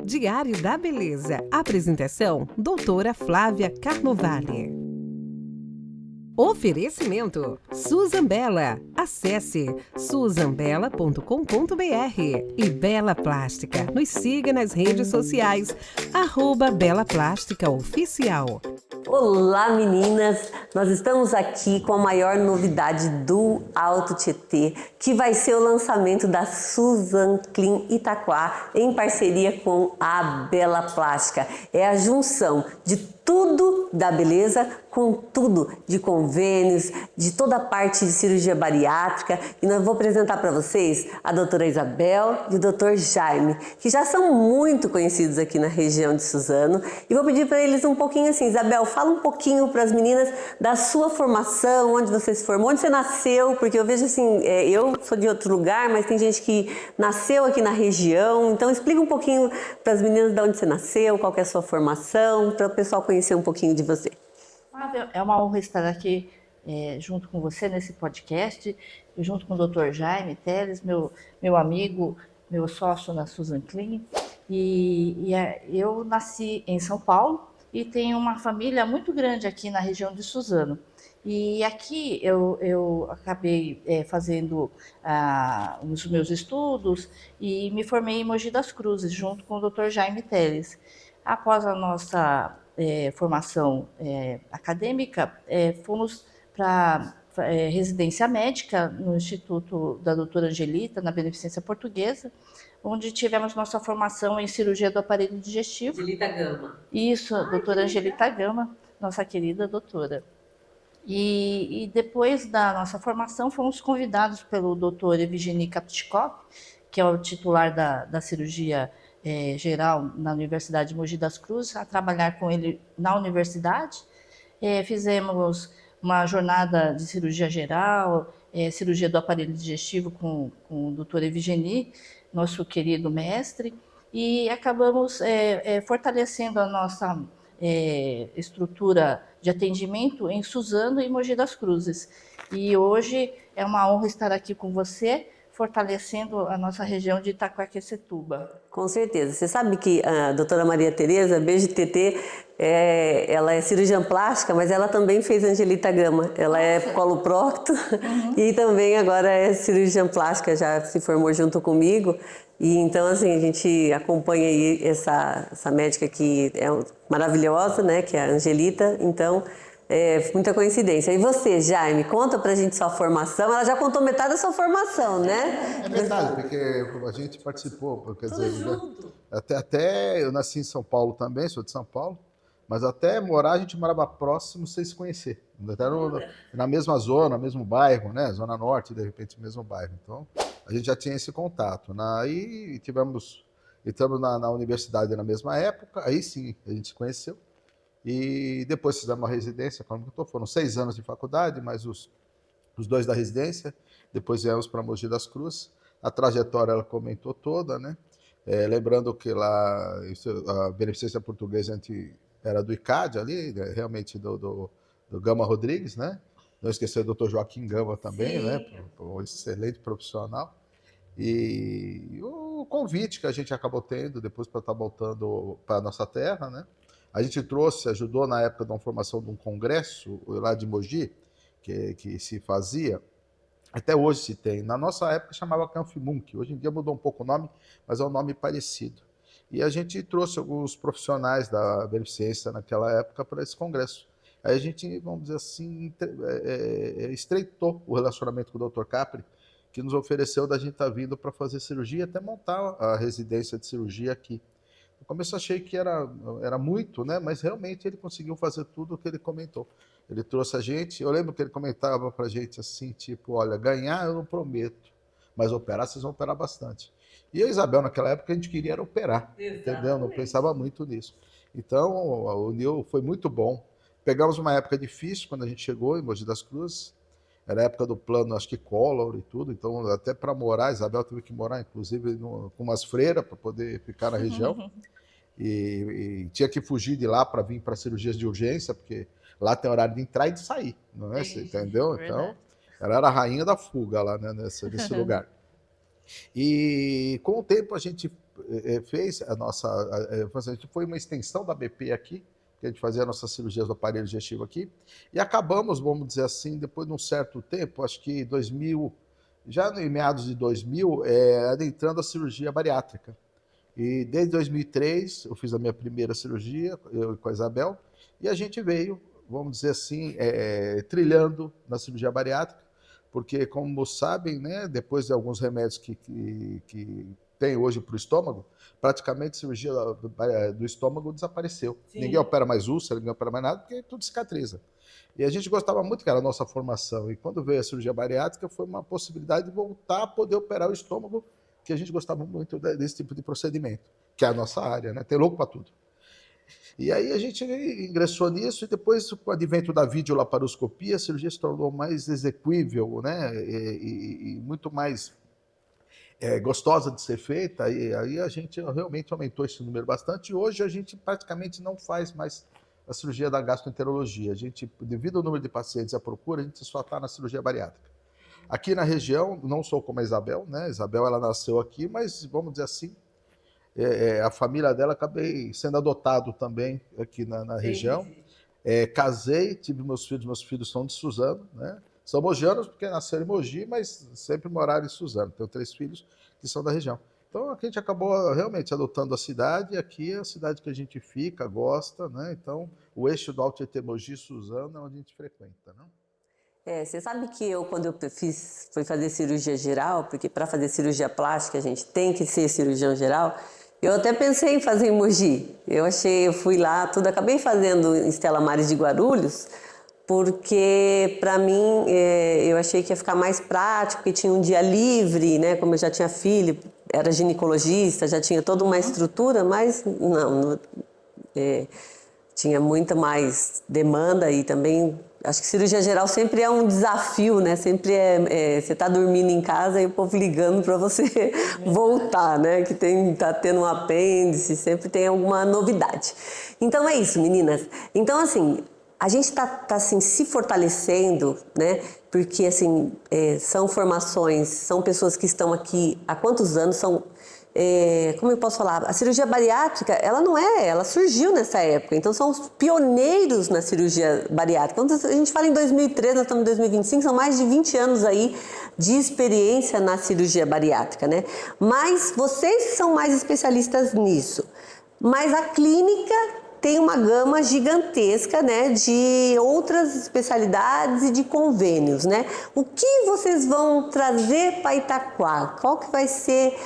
Diário da Beleza. Apresentação: Doutora Flávia Carnovale. Oferecimento: Susan Bela. Acesse susanbela.com.br e Bela Plástica. Nos siga nas redes sociais, @Bela Plástica Oficial. Olá meninas, nós estamos aqui com a maior novidade do Alto Tietê, que vai ser o lançamento da Susan Clean Itaquá em parceria com a Bela Plástica. É a junção de tudo da beleza com tudo de convênios, de toda a parte de cirurgia bariátrica, e nós vou apresentar para vocês a doutora Isabel e o doutor Jaime, que já são muito conhecidos aqui na região de Suzano, e vou pedir para eles um pouquinho assim: Isabel, fala um pouquinho para as meninas da sua formação, onde você se formou, onde você nasceu, porque eu vejo assim, eu sou de outro lugar, mas tem gente que nasceu aqui na região, então explica um pouquinho para as meninas de onde você nasceu, qual que é a sua formação, para o pessoal conhecer um pouquinho de você. É uma honra estar aqui junto com você nesse podcast, junto com o Dr. Jaime Teles, meu amigo, meu sócio na Susan Clean. Eu nasci em São Paulo e tenho uma família muito grande aqui na região de Suzano. E aqui eu acabei fazendo os meus estudos e me formei em Mogi das Cruzes, junto com o Dr. Jaime Teles. Após a nossa formação acadêmica, fomos para residência médica no Instituto da doutora Angelita, na Beneficência Portuguesa, onde tivemos nossa formação em cirurgia do aparelho digestivo. Angelita Gama. Isso, a doutora Angelita Gama, nossa querida doutora. E depois da nossa formação, fomos convidados pelo doutor Evgeny Kapchikov, que é o titular da cirurgia geral na Universidade de Mogi das Cruzes, a trabalhar com ele na universidade. Fizemos uma jornada de cirurgia geral, cirurgia do aparelho digestivo com o Dr. Evgeny, nosso querido mestre, e acabamos fortalecendo a nossa estrutura de atendimento em Suzano e Mogi das Cruzes. E hoje é uma honra estar aqui com você, fortalecendo a nossa região de Itaquaquecetuba. Com certeza. Você sabe que a doutora Maria Tereza, beijo TT, ela é cirurgiã plástica, mas ela também fez Angelita Gama. Ela é coloprocto e também agora é cirurgiã plástica, já se formou junto comigo. E então, assim, a gente acompanha aí essa médica que é maravilhosa, né, que é a Angelita. Então, muita coincidência. E você, Jaime, conta pra gente sua formação. Ela já contou metade da sua formação, né? É verdade, porque a gente participou, quer dizer, até eu nasci em São Paulo também, sou de São Paulo, mas até morar a gente morava próximo sem se conhecer. Até na mesma zona, no mesmo bairro, né? Zona Norte, de repente, no mesmo bairro. Então, a gente já tinha esse contato. Aí entramos na universidade na mesma época, aí sim a gente se conheceu. E depois fizemos uma residência, foram 6 anos de faculdade, mais os 2 da residência. Depois viemos para Mogi das Cruzes. A trajetória ela comentou toda, né? Lembrando que lá a Beneficência Portuguesa era do ICAD ali, né? Realmente do Gama Rodrigues, né? Não esquecer do Dr. Joaquim Gama também, sim, né? Um excelente profissional. E o convite que a gente acabou tendo depois para estar voltando para a nossa terra, né? A gente ajudou na época da formação de um congresso lá de Mogi, que se fazia, até hoje se tem. Na nossa época chamava Canfimunk, hoje em dia mudou um pouco o nome, mas é um nome parecido. E a gente trouxe alguns profissionais da beneficência naquela época para esse congresso. Aí a gente, vamos dizer assim, estreitou o relacionamento com o Dr. Capri, que nos ofereceu da gente estar vindo para fazer cirurgia, até montar a residência de cirurgia aqui. No começo achei que era muito, né? Mas realmente ele conseguiu fazer tudo o que ele comentou. Ele trouxe a gente, eu lembro que ele comentava pra gente assim, tipo, olha, ganhar eu não prometo, mas operar vocês vão operar bastante. E eu e a Isabel, naquela época, a gente queria era operar, entendeu? Não pensava muito nisso. Então, o Nil foi muito bom. Pegamos uma época difícil quando a gente chegou em Mogi das Cruzes, era a época do plano, acho que Collor e tudo, então até para morar, a Isabel teve que morar, inclusive, com umas freiras para poder ficar na região. E tinha que fugir de lá para vir para cirurgias de urgência, porque lá tem horário de entrar e de sair, não é? Você entendeu? Então, ela era a rainha da fuga lá, né, nesse lugar. E com o tempo a gente fez a gente foi uma extensão da BP aqui, que a gente fazia nossas cirurgias do aparelho digestivo aqui, e acabamos, vamos dizer assim, depois de um certo tempo, acho que 2000, já em meados de 2000, adentrando a cirurgia bariátrica. E desde 2003 eu fiz a minha primeira cirurgia, eu com a Isabel, e a gente veio, vamos dizer assim, trilhando na cirurgia bariátrica, porque, como sabem, né, depois de alguns remédios que tem hoje para o estômago, praticamente a cirurgia do estômago desapareceu. Sim. Ninguém opera mais úlcera, ninguém opera mais nada, porque tudo cicatriza. E a gente gostava muito, que era a nossa formação. E quando veio a cirurgia bariátrica, foi uma possibilidade de voltar a poder operar o estômago, que a gente gostava muito desse tipo de procedimento, que é a nossa área, né? Tem louco para tudo. E aí a gente ingressou nisso, e depois, com o advento da videolaparoscopia, a cirurgia se tornou mais execuível, né? E muito mais gostosa de ser feita, e aí a gente realmente aumentou esse número bastante, e hoje a gente praticamente não faz mais a cirurgia da gastroenterologia. A gente, devido ao número de pacientes e à procura, a gente só está na cirurgia bariátrica. Aqui na região, não sou como a Isabel, né? A Isabel, ela nasceu aqui, mas vamos dizer assim, a família dela, acabei sendo adotado também aqui na região. Casei, tive meus filhos são de Suzano, né? São mogianos porque nasceram em Mogi, mas sempre moraram em Suzano. Tenho 3 filhos que são da região. Então a gente acabou realmente adotando a cidade, e aqui é a cidade que a gente fica, gosta, né? Então o eixo do Alto Tietê, Mogi, Suzano é onde a gente frequenta, não? Você sabe que quando eu fui fazer cirurgia geral, porque para fazer cirurgia plástica a gente tem que ser cirurgião geral, eu até pensei em fazer em Mogi. Eu fui lá, acabei fazendo em Stella Maris de Guarulhos, porque para mim eu achei que ia ficar mais prático, porque tinha um dia livre, né? Como eu já tinha filho, era ginecologista, já tinha toda uma estrutura, mas não tinha muita mais demanda, e também acho que cirurgia geral sempre é um desafio, né? Sempre você está dormindo em casa e o povo ligando para você voltar, né? Que tá tendo um apêndice, sempre tem alguma novidade. Então é isso, meninas. Então, assim, a gente tá assim, se fortalecendo, né? Porque, assim, são formações, são pessoas que estão aqui há quantos anos, como eu posso falar? A cirurgia bariátrica, ela surgiu nessa época, então são os pioneiros na cirurgia bariátrica. Quando a gente fala em 2003, nós estamos em 2025, são mais de 20 anos aí de experiência na cirurgia bariátrica, né? Mas vocês são mais especialistas nisso. Mas a clínica tem uma gama gigantesca, né, de outras especialidades e de convênios, né? O que vocês vão trazer para Itaquá? Qual que vai ser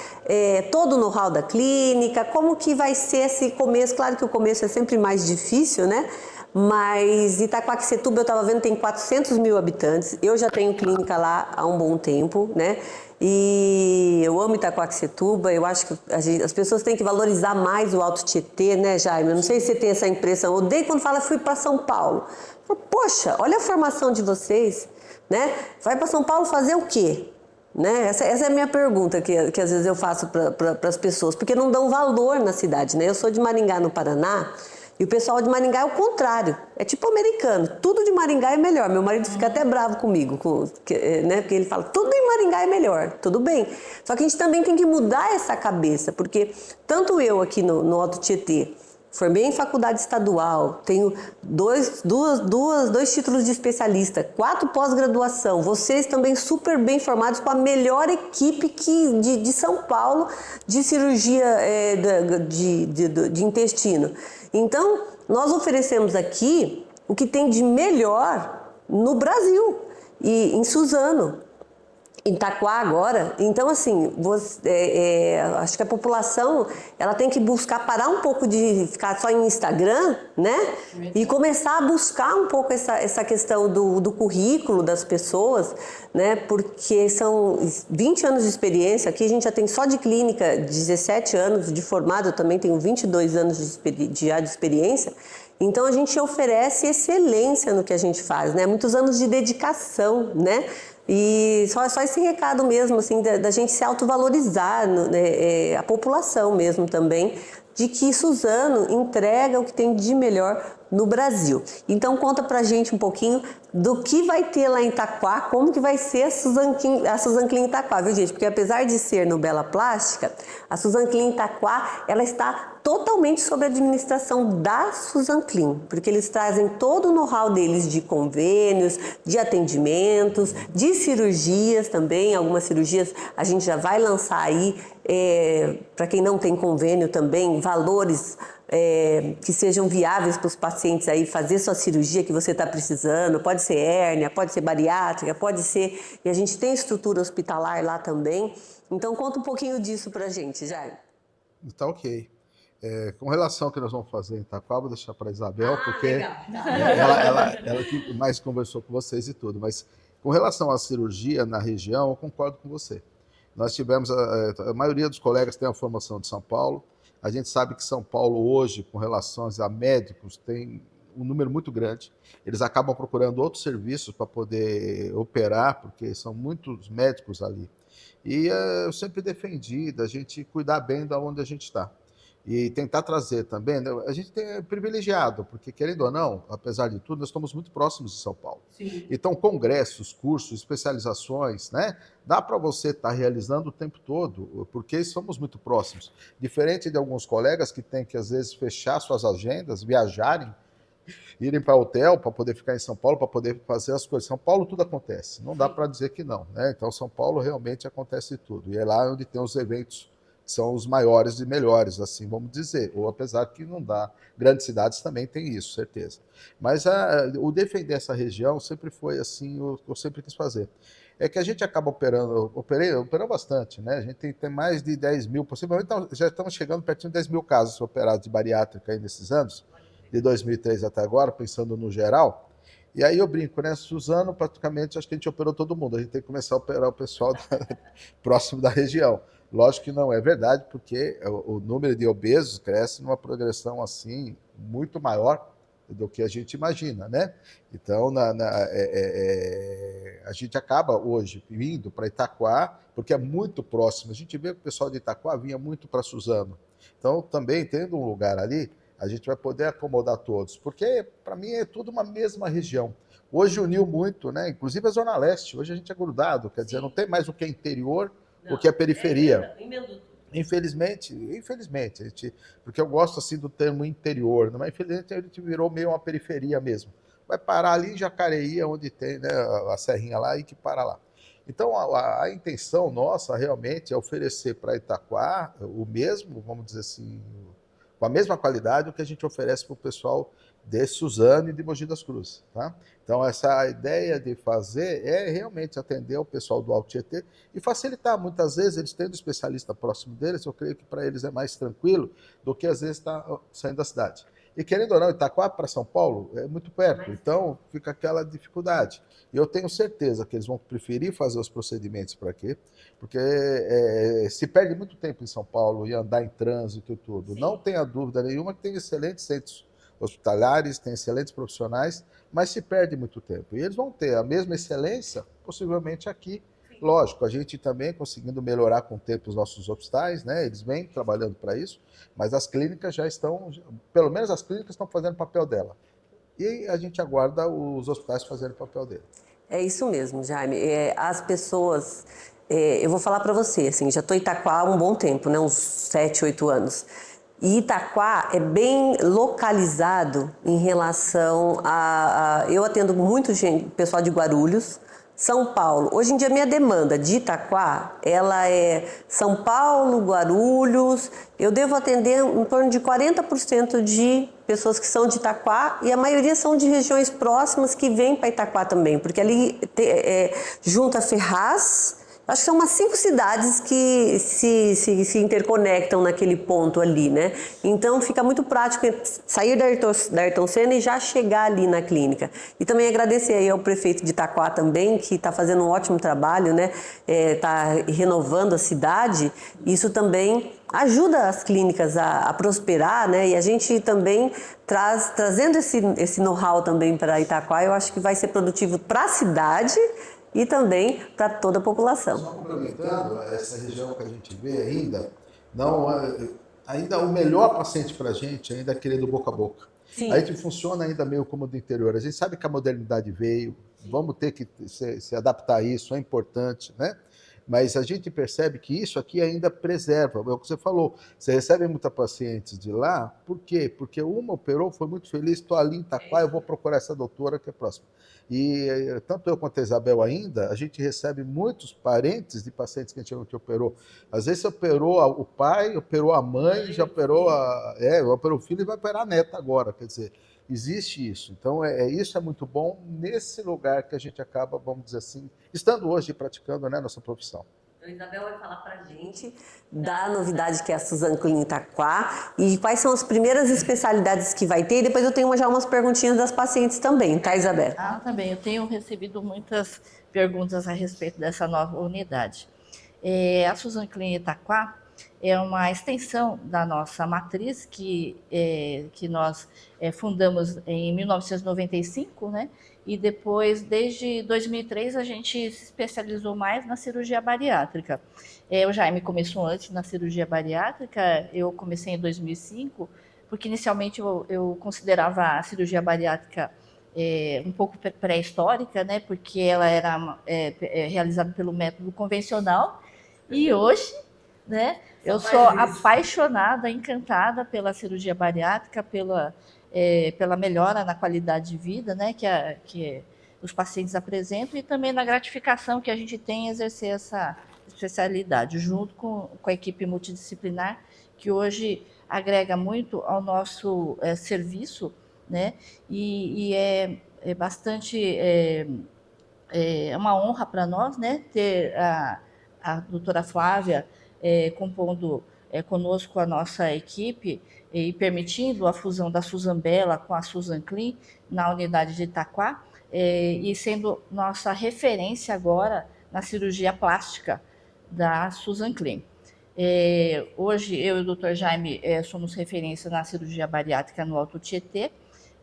todo o know-how da clínica? Como que vai ser esse começo? Claro que o começo é sempre mais difícil, né? Mas Itaquaquecetuba, eu estava vendo, tem 400 mil habitantes. Eu já tenho clínica lá há um bom tempo, né? E eu amo Itaquaquecetuba. Eu acho que as pessoas têm que valorizar mais o Alto Tietê, né, Jaime? Eu não sei se você tem essa impressão. Eu odeio quando fala fui para São Paulo. Poxa, olha a formação de vocês, né? Vai para São Paulo fazer o quê? Né? Essa é a minha pergunta que às vezes eu faço para as pessoas, porque não dão valor na cidade, né? Eu sou de Maringá, no Paraná. E o pessoal de Maringá é o contrário, é tipo americano, tudo de Maringá é melhor. Meu marido fica até bravo comigo, né? Porque ele fala, tudo em Maringá é melhor, tudo bem. Só que a gente também tem que mudar essa cabeça, porque tanto eu aqui no Alto Tietê, formei em faculdade estadual, tenho dois títulos de especialista, 4 pós-graduação, vocês também super bem formados, com a melhor equipe de São Paulo de cirurgia de intestino. Então, nós oferecemos aqui o que tem de melhor no Brasil, e em Suzano, em Itaquá agora. Então, assim, acho que a população ela tem que buscar parar um pouco de ficar só em Instagram, né? E começar a buscar um pouco essa questão do currículo das pessoas, né? Porque são 20 anos de experiência. Aqui a gente já tem só de clínica 17 anos de formado, eu também tenho 22 anos de experiência. Então a gente oferece excelência no que a gente faz, né? Muitos anos de dedicação, né? E só esse recado mesmo, assim, da gente se autovalorizar, a população mesmo também, de que Suzano entrega o que tem de melhor no Brasil. Então conta pra gente um pouquinho do que vai ter lá em Itaquá, como que vai ser a Susan Clean Itaquá, viu gente? Porque apesar de ser no Bela Plástica, a Susan Clean Itaquá, ela está totalmente sob a administração da Susan Clean, porque eles trazem todo o know-how deles de convênios, de atendimentos, de cirurgias também. Algumas cirurgias a gente já vai lançar aí, para quem não tem convênio também, valores que sejam viáveis para os pacientes aí fazer sua cirurgia que você está precisando. Pode ser hérnia, pode ser bariátrica, pode ser... E a gente tem estrutura hospitalar lá também. Então conta um pouquinho disso para a gente, Jaime. Tá ok. Com relação ao que nós vamos fazer em Itaquá, vou deixar para a Isabel, porque ela que mais conversou com vocês e tudo. Mas com relação à cirurgia na região, eu concordo com você. Nós tivemos, a maioria dos colegas tem a formação de São Paulo. A gente sabe que São Paulo hoje, com relação a médicos, tem um número muito grande. Eles acabam procurando outros serviços para poder operar, porque são muitos médicos ali. E eu sempre defendi da gente cuidar bem da onde a gente está. E tentar trazer também, né? A gente é privilegiado, porque querendo ou não, apesar de tudo, nós estamos muito próximos de São Paulo. Sim. Então, congressos, cursos, especializações, né? Dá para você estar realizando o tempo todo, porque somos muito próximos. Diferente de alguns colegas que têm que, às vezes, fechar suas agendas, viajarem, irem para hotel para poder ficar em São Paulo, para poder fazer as coisas. São Paulo tudo acontece, não dá para dizer que não, né? Então, São Paulo realmente acontece tudo. E é lá onde tem os eventos são os maiores e melhores, assim vamos dizer, ou apesar que não dá, grandes cidades também tem isso, certeza. Mas o defender essa região sempre foi assim, o que eu sempre quis fazer. É que a gente acaba operando bastante, né? A gente tem mais de 10 mil, possivelmente já estamos chegando pertinho de 10 mil casos operados de bariátrica aí nesses anos, de 2003 até agora, pensando no geral. E aí eu brinco, né? Suzano, praticamente, acho que a gente operou todo mundo. A gente tem que começar a operar o pessoal próximo da região. Lógico que não é verdade, porque o número de obesos cresce numa progressão assim muito maior do que a gente imagina, né? Então, a gente acaba hoje vindo para Itaquá, porque é muito próximo. A gente vê que o pessoal de Itaquá vinha muito para Suzano. Então, também, tendo um lugar ali, a gente vai poder acomodar todos, porque, para mim, é tudo uma mesma região. Hoje uniu muito, né? Inclusive a Zona Leste. Hoje a gente é grudado, quer dizer, não tem mais o que é interior, o que é periferia. Infelizmente, porque eu gosto assim do termo interior, mas infelizmente a gente virou meio uma periferia mesmo. Vai parar ali em Jacareí, onde tem, né, a serrinha lá e que para lá. Então a intenção nossa realmente é oferecer para Itaquá o mesmo, vamos dizer assim, com a mesma qualidade o que a gente oferece para o pessoal de Suzano e de Mogi das Cruzes, tá? Então, essa ideia de fazer é realmente atender o pessoal do Alto Tietê e facilitar. Muitas vezes, eles tendo um especialista próximo deles, eu creio que para eles é mais tranquilo do que, às vezes, estar saindo da cidade. E, querendo ou não, Itaquá para São Paulo é muito perto, então fica aquela dificuldade. E eu tenho certeza que eles vão preferir fazer os procedimentos para quê? Porque se perde muito tempo em São Paulo e andar em trânsito e tudo. Sim. Não tenha dúvida nenhuma que tem excelentes centros hospitalares, tem excelentes profissionais, mas se perde muito tempo. E eles vão ter a mesma excelência, possivelmente aqui. Sim. Lógico, a gente também conseguindo melhorar com o tempo os nossos hospitais, né? Eles vêm trabalhando para isso, mas as clínicas já estão, pelo menos as clínicas estão fazendo o papel dela. E a gente aguarda os hospitais fazendo o papel dele. É isso mesmo, Jaime. As pessoas... eu vou falar para você, assim, já estou em Itaquá há um bom tempo, né? Uns 7, 8 anos. E Itaquá é bem localizado em relação eu atendo muito pessoal de Guarulhos, São Paulo. Hoje em dia, minha demanda de Itaquá, ela é São Paulo, Guarulhos. Eu devo atender em torno de 40% de pessoas que são de Itaquá e a maioria são de regiões próximas que vêm para Itaquá também, porque ali junta Ferraz. Acho que são umas 5 cidades que se interconectam naquele ponto ali, né? Então fica muito prático sair da Ayrton Senna e já chegar ali na clínica. E também agradecer aí ao prefeito de Itaquá também, que está fazendo um ótimo trabalho, né? Está renovando a cidade. Isso também ajuda as clínicas a prosperar, né? E a gente também trazendo esse know-how também para Itaquá, eu acho que vai ser produtivo para a cidade e também para toda a população. Só complementando, essa região que a gente vê ainda o melhor paciente para a gente ainda é aquele do boca a boca. Sim. A gente funciona ainda meio como do interior. A gente sabe que a modernidade veio, vamos ter que se adaptar a isso, é importante, né? Mas a gente percebe que isso aqui ainda preserva, é o que você falou, você recebe muitas pacientes de lá, por quê? Porque uma operou, foi muito feliz, estou ali em Itaquá, eu vou procurar essa doutora que é próxima. E tanto eu quanto a Isabel ainda, a gente recebe muitos parentes de pacientes que a gente operou. Às vezes você operou o pai, operou a mãe, já operou operou o filho e vai operar a neta agora, quer dizer, existe isso. Então, isso é muito bom nesse lugar que a gente acaba, vamos dizer assim, estando hoje praticando, né, nossa profissão. A Isabel vai falar para a gente da novidade que é a Suzan Clean Itaquá e quais são as primeiras especialidades que vai ter. E depois eu tenho já umas perguntinhas das pacientes também, tá, Isabel? Também. Eu tenho recebido muitas perguntas a respeito dessa nova unidade. A Suzan Clean Itaquá é uma extensão da nossa matriz que nós fundamos em 1995, né? E depois, desde 2003, a gente se especializou mais na cirurgia bariátrica. O Jaime começou antes na cirurgia bariátrica, eu comecei em 2005, porque inicialmente eu considerava a cirurgia bariátrica um pouco pré-histórica, né? Porque ela era realizada pelo método convencional, e hoje, né, eu sou apaixonada, encantada pela cirurgia bariátrica, pela melhora na qualidade de vida, né, que os pacientes apresentam, e também na gratificação que a gente tem em exercer essa especialidade, junto com a equipe multidisciplinar, que hoje agrega muito ao nosso serviço, né, e é bastante uma honra para nós, né, ter a doutora Flávia compondo conosco a nossa equipe e permitindo a fusão da Suzan Bela com a Suzan Clean na unidade de Itaquá, e sendo nossa referência agora na cirurgia plástica da Suzan Clean. Hoje eu e o Dr. Jaime somos referência na cirurgia bariátrica no Alto Tietê,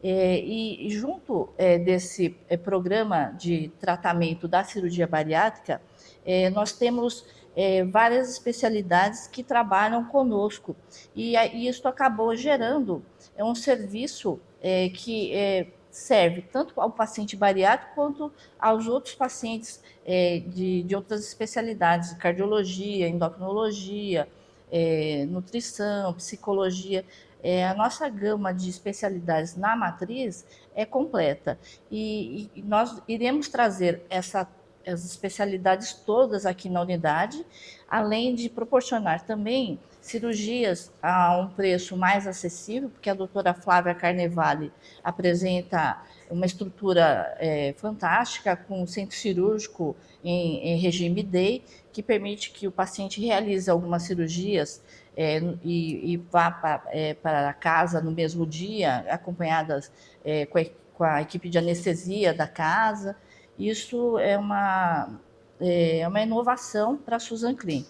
e junto desse programa de tratamento da cirurgia bariátrica, nós temos várias especialidades que trabalham conosco, e isso acabou gerando um serviço que serve tanto ao paciente bariátrico quanto aos outros pacientes de outras especialidades, cardiologia, endocrinologia, nutrição, psicologia. A nossa gama de especialidades na matriz é completa, e nós iremos trazer as especialidades todas aqui na unidade, além de proporcionar também cirurgias a um preço mais acessível, porque a doutora Flávia Carnevale apresenta uma estrutura fantástica, com um centro cirúrgico em regime day, que permite que o paciente realize algumas cirurgias e vá para casa no mesmo dia, acompanhadas com a equipe de anestesia da casa. Isso é uma inovação para a Suzan Clean.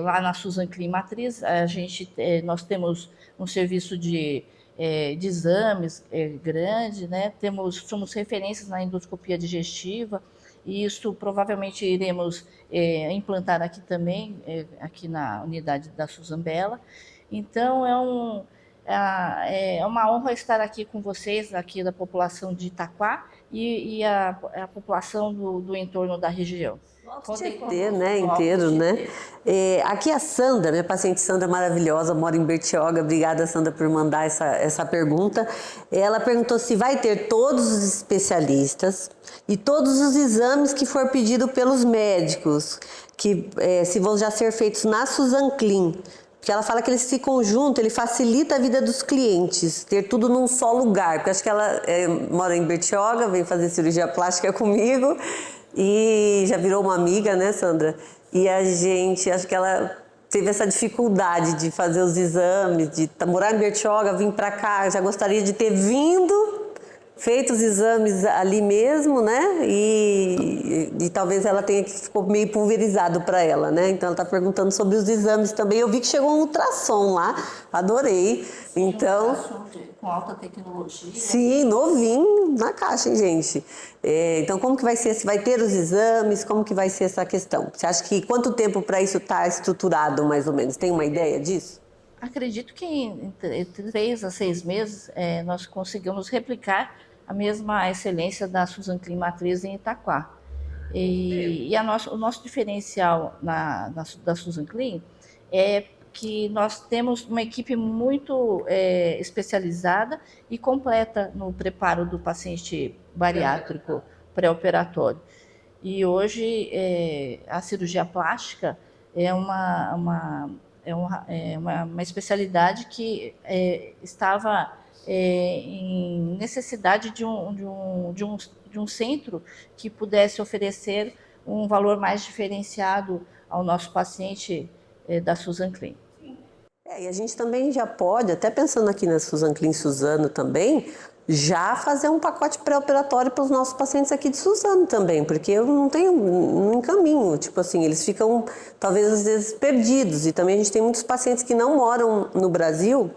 Lá na Suzan Clean Matriz, nós temos um serviço de exames grande, né? Somos referências na endoscopia digestiva, e isso provavelmente iremos implantar aqui também, aqui na unidade da Suzan Bela. Então, é uma honra estar aqui com vocês, aqui da população de Itaquá e a população do entorno da região. Tietê, né, inteiro, né? Aqui a Sandra, minha paciente Sandra maravilhosa, mora em Bertioga. Obrigada, Sandra, por mandar essa pergunta. Ela perguntou se vai ter todos os especialistas e todos os exames que for pedido pelos médicos, que se vão já ser feitos na Suzan Clean. Porque ela fala que esse conjunto, ele facilita a vida dos clientes, ter tudo num só lugar. Porque acho que ela mora em Bertioga, vem fazer cirurgia plástica comigo e já virou uma amiga, né, Sandra? E a gente, acho que ela teve essa dificuldade de fazer os exames, de morar em Bertioga, vir para cá, já gostaria de ter vindo, feito os exames ali mesmo, né? E talvez ela tenha que ficou meio pulverizado para ela, né? Então ela está perguntando sobre os exames também. Eu vi que chegou um ultrassom lá, adorei. Então, com alta tecnologia. Sim, novinho na caixa, hein, gente? Então, como que vai ser? Se vai ter os exames? Como que vai ser essa questão? Você acha que quanto tempo para isso está estruturado, mais ou menos? Tem uma ideia disso? acredito que em 3 a 6 meses nós conseguimos replicar a mesma excelência da Susan Clean Matriz em Itaquá. E o nosso diferencial da Susan Clean é que nós temos uma equipe muito especializada e completa no preparo do paciente bariátrico pré-operatório. E hoje a cirurgia plástica é uma especialidade que estava em necessidade de um centro que pudesse oferecer um valor mais diferenciado ao nosso paciente da Susan Clean. E a gente também já pode, até pensando aqui na Susan Clean Suzano também, já fazer um pacote pré-operatório para os nossos pacientes aqui de Suzano também, porque eu não encaminho, tipo assim, eles ficam talvez às vezes perdidos, e também a gente tem muitos pacientes que não moram no Brasil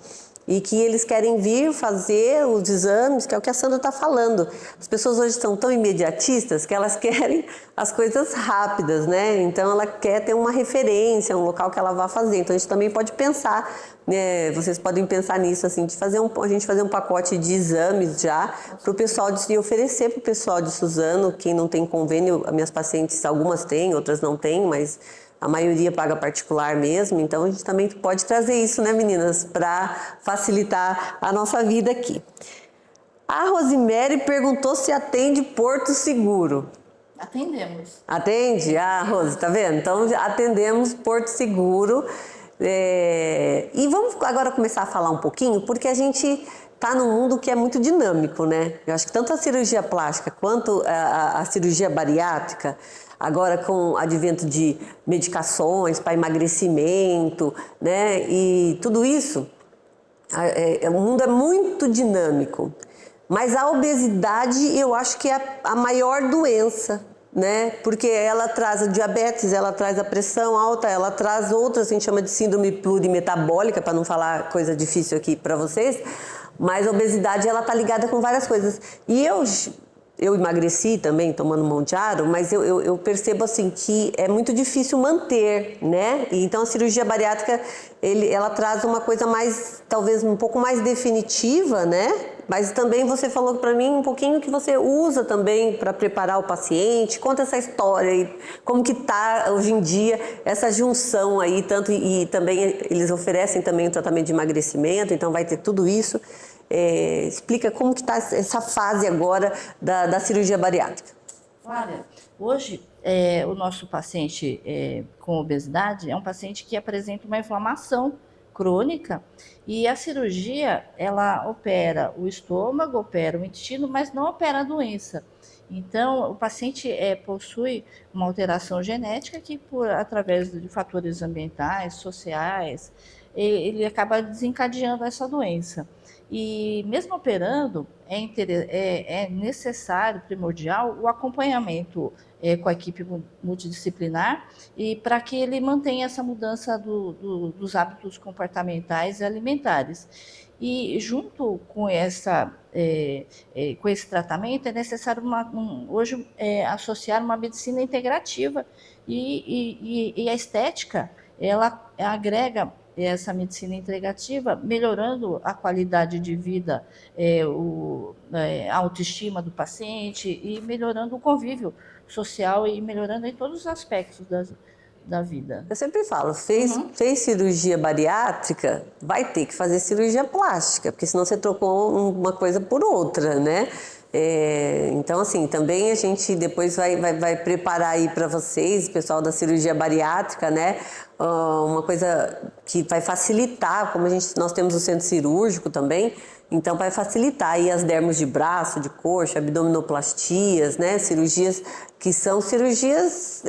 e que eles querem vir fazer os exames, que é o que a Sandra está falando. As pessoas hoje estão tão imediatistas que elas querem as coisas rápidas, né? Então ela quer ter uma referência, um local que ela vá fazer. Então a gente também pode pensar, né? Vocês podem pensar nisso, assim, de a gente fazer um pacote de exames já para o pessoal de oferecer para o pessoal de Suzano. Quem não tem convênio, as minhas pacientes, algumas têm, outras não têm, mas a maioria paga particular mesmo, então a gente também pode trazer isso, né, meninas, para facilitar a nossa vida aqui. A Rosemary perguntou se atende Porto Seguro. Atendemos. Atende? Ah, Rose, tá vendo? Então atendemos Porto Seguro. E vamos agora começar a falar um pouquinho, porque a gente está num mundo que é muito dinâmico, né? Eu acho que tanto a cirurgia plástica quanto a cirurgia bariátrica, agora com o advento de medicações para emagrecimento, né? E tudo isso, o mundo é muito dinâmico. Mas a obesidade, eu acho que é a maior doença, né? Porque ela traz a diabetes, ela traz a pressão alta, ela traz outras, a gente chama de síndrome plurimetabólica, para não falar coisa difícil aqui para vocês. Mas a obesidade, ela tá ligada com várias coisas. E eu emagreci também, tomando mão de aro, mas eu percebo assim que é muito difícil manter, né? E então a cirurgia bariátrica, ela traz uma coisa mais, talvez um pouco mais definitiva, né? Mas também você falou para mim um pouquinho que você usa também para preparar o paciente. Conta essa história aí, como que tá hoje em dia essa junção aí, tanto e também eles oferecem também o tratamento de emagrecimento, então vai ter tudo isso. Explica como que está essa fase agora da cirurgia bariátrica. Olha, hoje o nosso paciente com obesidade é um paciente que apresenta uma inflamação crônica e a cirurgia, ela opera o estômago, opera o intestino, mas não opera a doença. Então, o paciente possui uma alteração genética que, através de fatores ambientais, sociais, ele acaba desencadeando essa doença. E mesmo operando, é necessário, primordial, o acompanhamento com a equipe multidisciplinar e para que ele mantenha essa mudança dos hábitos comportamentais e alimentares. E junto com com esse tratamento é necessário hoje associar uma medicina integrativa e a estética, ela agrega essa medicina integrativa, melhorando a qualidade de vida, a autoestima do paciente e melhorando o convívio social e melhorando em todos os aspectos da vida. Eu sempre falo, fez cirurgia bariátrica, vai ter que fazer cirurgia plástica, porque senão você trocou uma coisa por outra, né? Então, assim, também a gente depois vai preparar aí para vocês, pessoal da cirurgia bariátrica, né? Uma coisa que vai facilitar, como nós temos o centro cirúrgico também, então vai facilitar aí as dermos de braço, de coxa, abdominoplastias, né? Cirurgias que são cirurgias,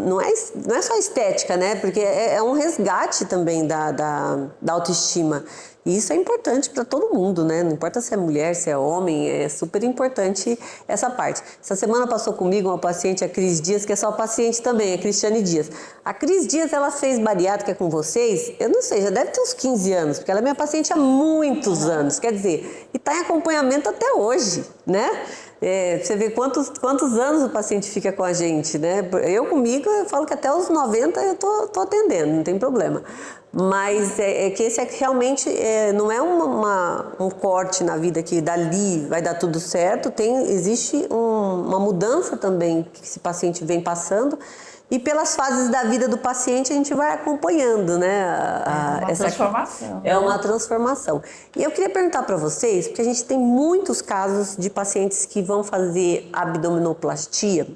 não é só estética, né? Porque é um resgate também da autoestima. E isso é importante para todo mundo, né? Não importa se é mulher, se é homem, é super importante essa parte. Essa semana passou comigo uma paciente, a Cris Dias, que é só paciente também, a Cristiane Dias. A Cris Dias, ela fez bariátrica com vocês, eu não sei, já deve ter uns 15 anos, porque ela é minha paciente há muitos anos, quer dizer, e está em acompanhamento até hoje, né? Você vê quantos anos o paciente fica com a gente, né? Eu comigo, eu falo que até os 90 eu tô atendendo, não tem problema. Mas é que esse aqui realmente não é um corte na vida que dali vai dar tudo certo, existe uma mudança também que esse paciente vem passando. E pelas fases da vida do paciente a gente vai acompanhando, né? Transformação. É uma transformação. E eu queria perguntar para vocês, porque a gente tem muitos casos de pacientes que vão fazer abdominoplastia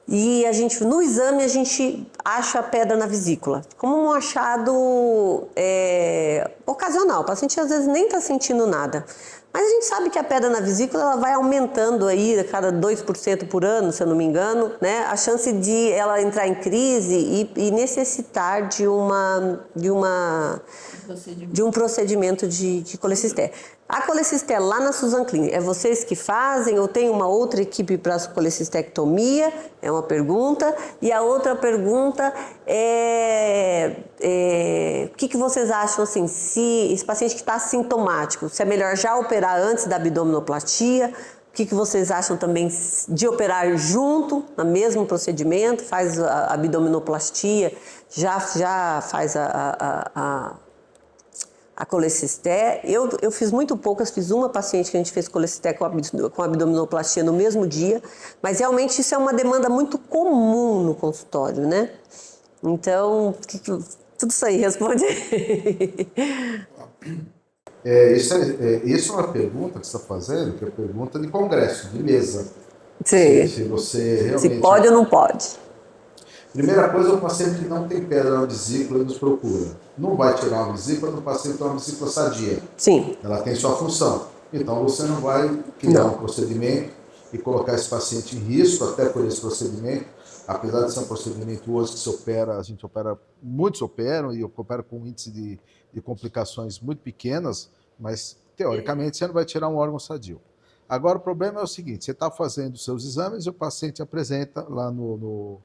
e no exame a gente acha a pedra na vesícula, como um achado ocasional. O paciente às vezes nem está sentindo nada. Mas a gente sabe que a pedra na vesícula ela vai aumentando aí a cada 2% por ano, se eu não me engano, né? A chance de ela entrar em crise e necessitar de um procedimento de colecisté. A colecisté lá na Susan Clean, é vocês que fazem ou tem uma outra equipe para a colecistectomia? É uma pergunta. E a outra pergunta o que vocês acham assim, se esse paciente que está assintomático, se é melhor já operar antes da abdominoplastia? O que vocês acham também de operar junto, no mesmo procedimento, faz a abdominoplastia, já faz a colecisté? Eu fiz muito poucas, fiz uma paciente que a gente fez colecisté com abdominoplastia no mesmo dia, mas realmente isso é uma demanda muito comum no consultório, né? Então, tudo isso aí, responde aí. Isso é uma pergunta que você está fazendo, que é pergunta de congresso, de mesa. Sim. Se você realmente... Se pode ou não pode. Primeira coisa, o paciente que não tem pedra na vesícula nos procura. Não vai tirar uma vesícula do paciente que tem uma vesícula sadia. Sim. Ela tem sua função. Então você não vai criar um procedimento e colocar esse paciente em risco até por esse procedimento. Apesar de ser um procedimento hoje que muitos operam e opera com um índice de complicações muito pequenas, mas teoricamente você não vai tirar um órgão sadio. Agora o problema é o seguinte, você está fazendo os seus exames e o paciente apresenta lá ou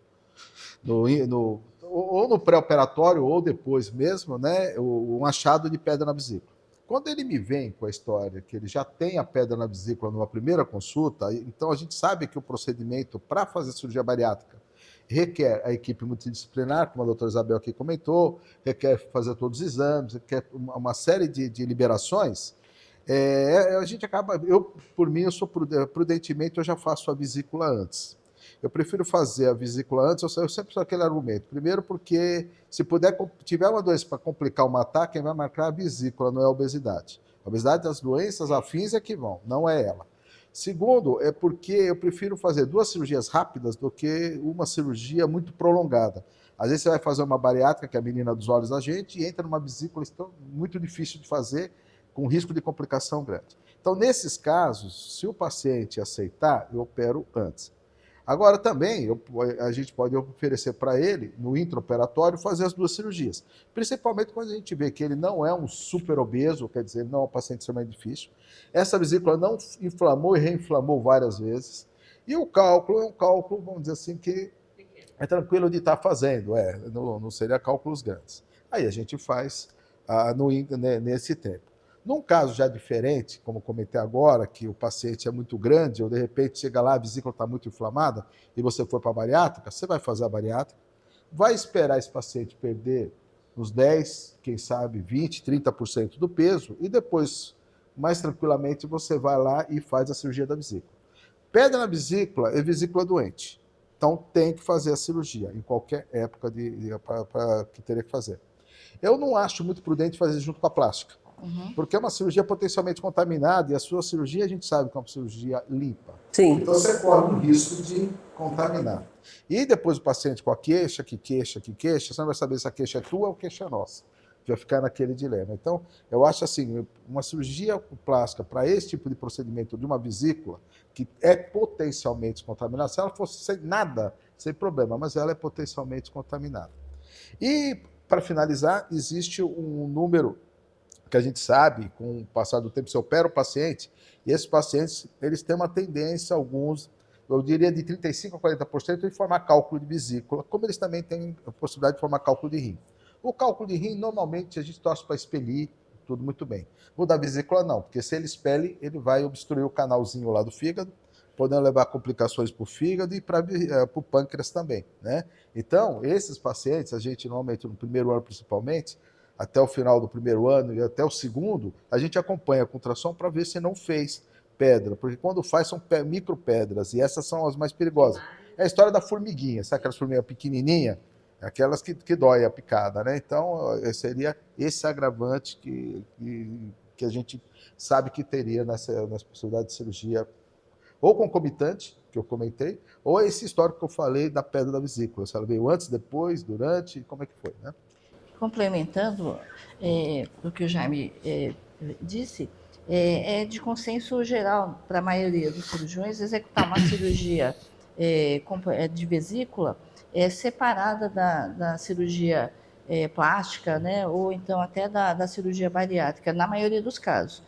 no pré-operatório ou depois mesmo, né, um achado de pedra na vesícula. Quando ele me vem com a história que ele já tem a pedra na vesícula numa primeira consulta, então a gente sabe que o procedimento para fazer cirurgia bariátrica requer a equipe multidisciplinar, como a doutora Isabel aqui comentou, requer fazer todos os exames, requer uma série de liberações. A gente acaba, por mim, prudentemente, eu já faço a vesícula antes. Eu prefiro fazer a vesícula antes, eu sempre sou aquele argumento. Primeiro porque, se tiver uma doença para complicar ou matar, quem vai marcar é a vesícula, não é a obesidade. A obesidade, as doenças afins é que vão, não é ela. Segundo, é porque eu prefiro fazer 2 cirurgias rápidas do que uma cirurgia muito prolongada. Às vezes você vai fazer uma bariátrica, que é a menina dos olhos da gente, e entra numa vesícula muito difícil de fazer, com risco de complicação grande. Então, nesses casos, se o paciente aceitar, eu opero antes. Agora, também, a gente pode oferecer para ele, no intraoperatório, fazer as 2 cirurgias. Principalmente quando a gente vê que ele não é um super obeso, quer dizer, ele não é um paciente extremamente difícil. Essa vesícula não inflamou e reinflamou várias vezes. E o cálculo é um cálculo, vamos dizer assim, que é tranquilo de estar fazendo, não seria cálculos grandes. Aí a gente faz nesse tempo. Num caso já diferente, como comentei agora, que o paciente é muito grande, ou de repente chega lá, a vesícula está muito inflamada, e você for para a bariátrica, você vai fazer a bariátrica, vai esperar esse paciente perder uns 10, quem sabe 20, 30% do peso, e depois, mais tranquilamente, você vai lá e faz a cirurgia da vesícula. Pedra na vesícula é vesícula doente, então tem que fazer a cirurgia, em qualquer época que teria que fazer. Eu não acho muito prudente fazer junto com a plástica. Porque é uma cirurgia potencialmente contaminada e a sua cirurgia a gente sabe que é uma cirurgia limpa. Sim. Então você corre o risco de contaminar. E depois o paciente com a queixa, você não vai saber se a queixa é tua ou a queixa é nossa. Vai ficar naquele dilema. Então, eu acho assim, uma cirurgia plástica para esse tipo de procedimento de uma vesícula, que é potencialmente contaminada, se ela fosse sem nada, sem problema, mas ela é potencialmente contaminada. E, para finalizar, existe um número que a gente sabe, com o passar do tempo, você opera o paciente, e esses pacientes, eles têm uma tendência, alguns, eu diria de 35% a 40%, de formar cálculo de vesícula, como eles também têm a possibilidade de formar cálculo de rim. O cálculo de rim, normalmente, a gente torce para expelir, tudo muito bem. O da vesícula, não, porque se ele expele, ele vai obstruir o canalzinho lá do fígado, podendo levar complicações para o fígado e para o pâncreas também, né? Então, esses pacientes, a gente normalmente no primeiro ano principalmente, até o final do primeiro ano e até o segundo, a gente acompanha com ultrassom para ver se não fez pedra, porque quando faz são micropedras, e essas são as mais perigosas. É a história da formiguinha, sabe aquelas formigas pequenininhas? Aquelas que dói a picada, né? Então, seria esse agravante que a gente sabe que teria nessa possibilidade de cirurgia ou concomitante, que eu comentei, ou esse histórico que eu falei da pedra da vesícula. Se ela veio antes, depois, durante, como é que foi, né? Complementando o que o Jaime disse, é de consenso geral para a maioria dos cirurgiões executar uma cirurgia de vesícula separada da cirurgia plástica, né, ou então até da cirurgia bariátrica, na maioria dos casos,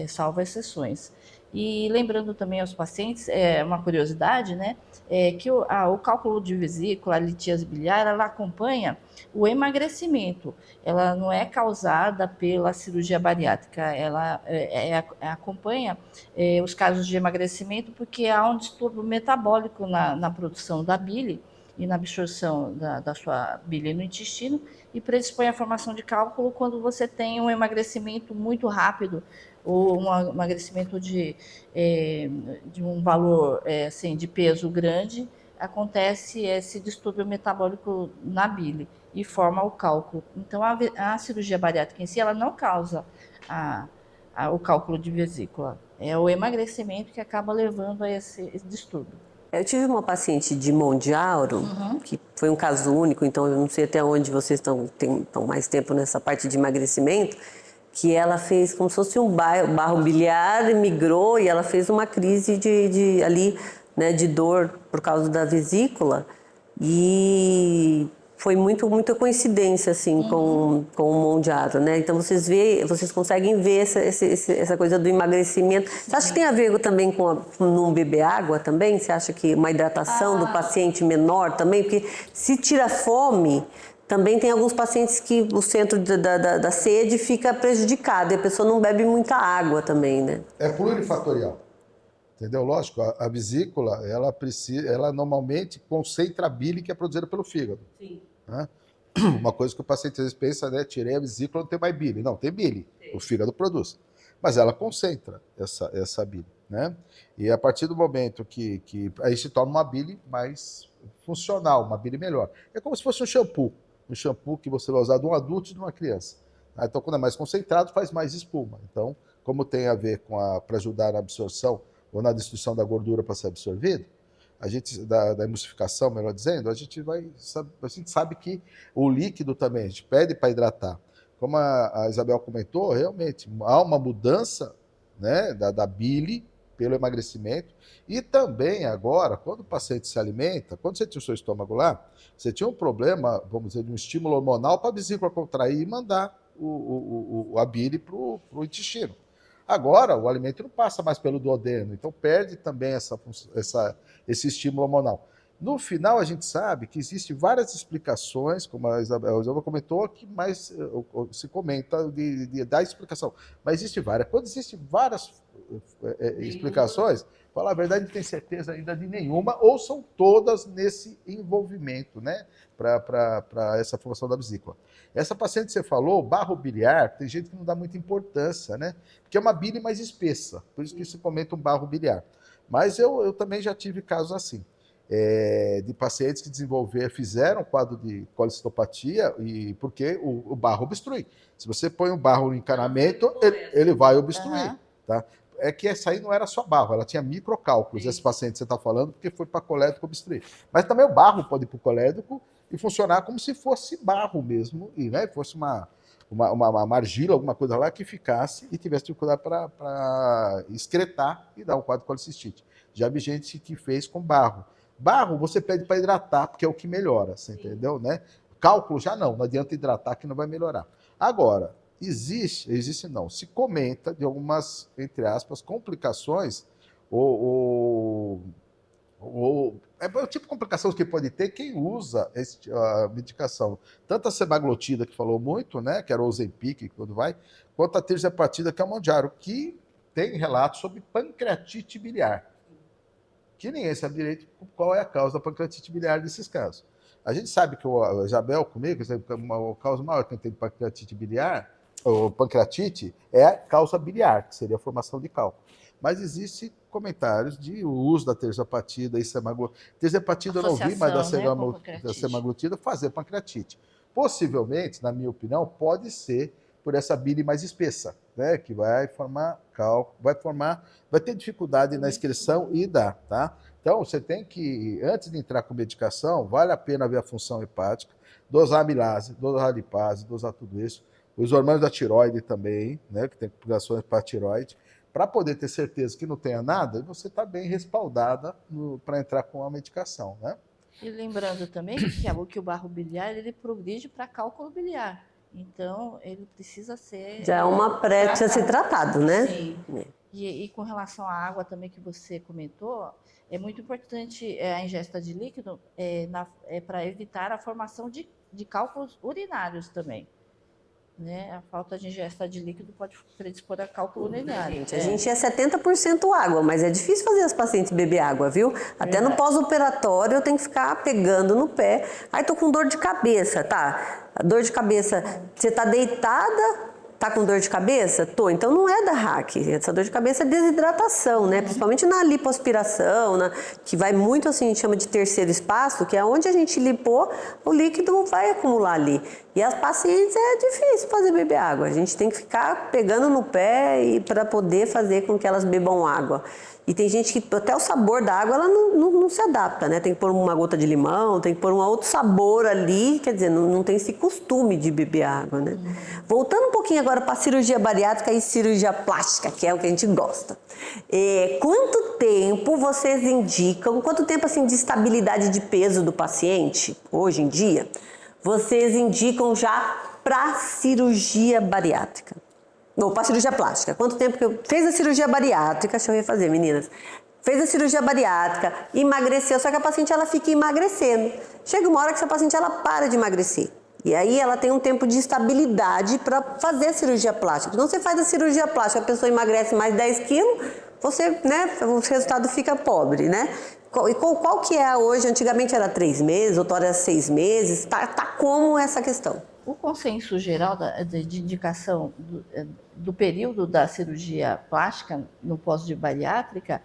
salvo exceções. E lembrando também aos pacientes, uma curiosidade, né, que o cálculo de vesícula, a litíase biliar, ela acompanha o emagrecimento. Ela não é causada pela cirurgia bariátrica, ela acompanha os casos de emagrecimento porque há um distúrbio metabólico na produção da bile e na absorção da sua bile no intestino e predispõe à formação de cálculo quando você tem um emagrecimento muito rápido ou um emagrecimento de um valor assim, de peso grande, acontece esse distúrbio metabólico na bile e forma o cálculo. Então, a cirurgia bariátrica em si, ela não causa o cálculo de vesícula. É o emagrecimento que acaba levando a esse distúrbio. Eu tive uma paciente de Mondiauro, que foi um caso único, então eu não sei até onde vocês estão mais tempo nessa parte de emagrecimento, que ela fez como se fosse um barro biliar, migrou e ela fez uma crise ali, né, de dor por causa da vesícula e foi muita coincidência assim com o Mondiaro, né? Então vocês conseguem ver essa coisa do emagrecimento. Você acha que tem a ver também com não beber água também? Você acha que uma hidratação do paciente menor também? Porque se tira fome, também tem alguns pacientes que o centro da sede fica prejudicado e a pessoa não bebe muita água também, né? É plurifatorial, entendeu? Lógico, a vesícula, ela normalmente concentra a bile que é produzida pelo fígado. Sim. Né? Uma coisa que o paciente às vezes pensa, né? Tirei a vesícula, não tem mais bile. Não, tem bile. Sim. O fígado produz. Mas ela concentra essa bile, né? E a partir do momento que aí se torna uma bile mais funcional, uma bile melhor. É como se fosse um shampoo que você vai usar de um adulto e de uma criança. Então, quando é mais concentrado, faz mais espuma. Então, como tem a ver para ajudar na absorção ou na destruição da gordura para ser absorvida, a gente, da emulsificação, melhor dizendo, a gente sabe que o líquido também, a gente pede para hidratar. Como a Isabel comentou, realmente há uma mudança, né, da bile pelo emagrecimento e também agora, quando o paciente se alimenta, quando você tinha o seu estômago lá, você tinha um problema, vamos dizer, de um estímulo hormonal para a vesícula contrair e mandar a bile para o intestino. Agora, o alimento não passa mais pelo duodeno, então perde também esse estímulo hormonal. No final, a gente sabe que existem várias explicações, como a Isabel comentou, que mais se comenta da explicação. Mas existem várias. Quando existem várias explicações, falar a verdade, não tem certeza ainda de nenhuma, ou são todas nesse envolvimento, né, para essa formação da vesícula. Essa paciente que você falou, barro biliar, tem gente que não dá muita importância, né, porque é uma bile mais espessa, por isso que se comenta um barro biliar. Mas eu também já tive casos assim, de pacientes que fizeram um quadro de colicistopatia porque o barro obstrui. Se você põe o barro no encanamento, ele vai obstruir, tá? É que essa aí não era só barro, ela tinha microcálculos, esse paciente que você está falando, porque foi para colédoco obstruir. Mas também o barro pode ir para o colédoco e funcionar como se fosse barro mesmo, e né, fosse uma argila, alguma coisa lá que ficasse e tivesse dificuldade para excretar e dar um quadro de colicistite. Já vi gente que fez com barro. Barro você pede para hidratar, porque é o que melhora, você entendeu, né? Cálculo já não adianta hidratar que não vai melhorar. Agora, existe não, se comenta de algumas, entre aspas, complicações ou é o tipo de complicação que pode ter quem usa a medicação. Tanto a semaglutida, que falou muito, né, que era o Ozempic, quando vai, quanto a tirzepatida, que é o Mounjaro, que tem relatos sobre pancreatite biliar. que ninguém sabe direito qual é a causa da pancreatite biliar desses casos. A gente sabe que o Isabel comigo, a causa maior que tem de pancreatite biliar, ou pancreatite, é a causa biliar, que seria a formação de cálculo. Mas existem comentários de o uso da terzepatida e semaglutida. Terzepatida eu não vi, mas da semaglutida fazer pancreatite. Possivelmente, na minha opinião, pode ser por essa bile mais espessa, né? Que vai formar cálculo, vai ter dificuldade na excreção e dá, tá? Então, você tem que, antes de entrar com medicação, vale a pena ver a função hepática, dosar amilase, dosar lipase, dosar tudo isso. Os hormônios da tiroide também, né? Que tem complicações para a tiroide, para poder ter certeza que não tenha nada, e você está bem respaldada para entrar com a medicação, né? E lembrando também que o barro biliar, ele progride para cálculo biliar. Então, ele precisa ser... Já é uma pré a ser tratado, né? Sim. E com relação à água também que você comentou, é muito importante a ingesta de líquido para evitar a formação de cálculos urinários também. Né? A falta de ingesta de líquido pode predispor a cálculo urinário. Gente, a gente é 70% água, mas é difícil fazer as pacientes beber água, viu? Até no pós-operatório eu tenho que ficar pegando no pé. Aí tô com dor de cabeça, tá? A dor de cabeça, você tá deitada, tá com dor de cabeça? Tô. Então não é da hack. Essa dor de cabeça é desidratação, né? Principalmente na lipoaspiração, que vai muito assim, a gente chama de terceiro espaço, que é onde a gente lipou, o líquido vai acumular ali. E as pacientes é difícil fazer beber água. A gente tem que ficar pegando no pé para poder fazer com que elas bebam água. E tem gente que até o sabor da água ela não se adapta, né? Tem que pôr uma gota de limão, tem que pôr um outro sabor ali, quer dizer, não tem esse costume de beber água, né? Voltando um pouquinho agora para a cirurgia bariátrica e cirurgia plástica, que é o que a gente gosta. Quanto tempo vocês indicam, quanto tempo assim de estabilidade de peso do paciente, hoje em dia, vocês indicam já para cirurgia bariátrica? Ou para cirurgia plástica. Quanto tempo que fez a cirurgia bariátrica, deixa eu refazer, meninas. Fez a cirurgia bariátrica, emagreceu, só que a paciente ela fica emagrecendo. Chega uma hora que essa paciente ela para de emagrecer. E aí ela tem um tempo de estabilidade para fazer a cirurgia plástica. Então você faz a cirurgia plástica, a pessoa emagrece mais 10 quilos, você, né, o resultado fica pobre, né? E qual que é hoje? Antigamente era 3 meses, outrora era 6 meses. Tá como essa questão? O consenso geral de indicação do período da cirurgia plástica no pós de bariátrica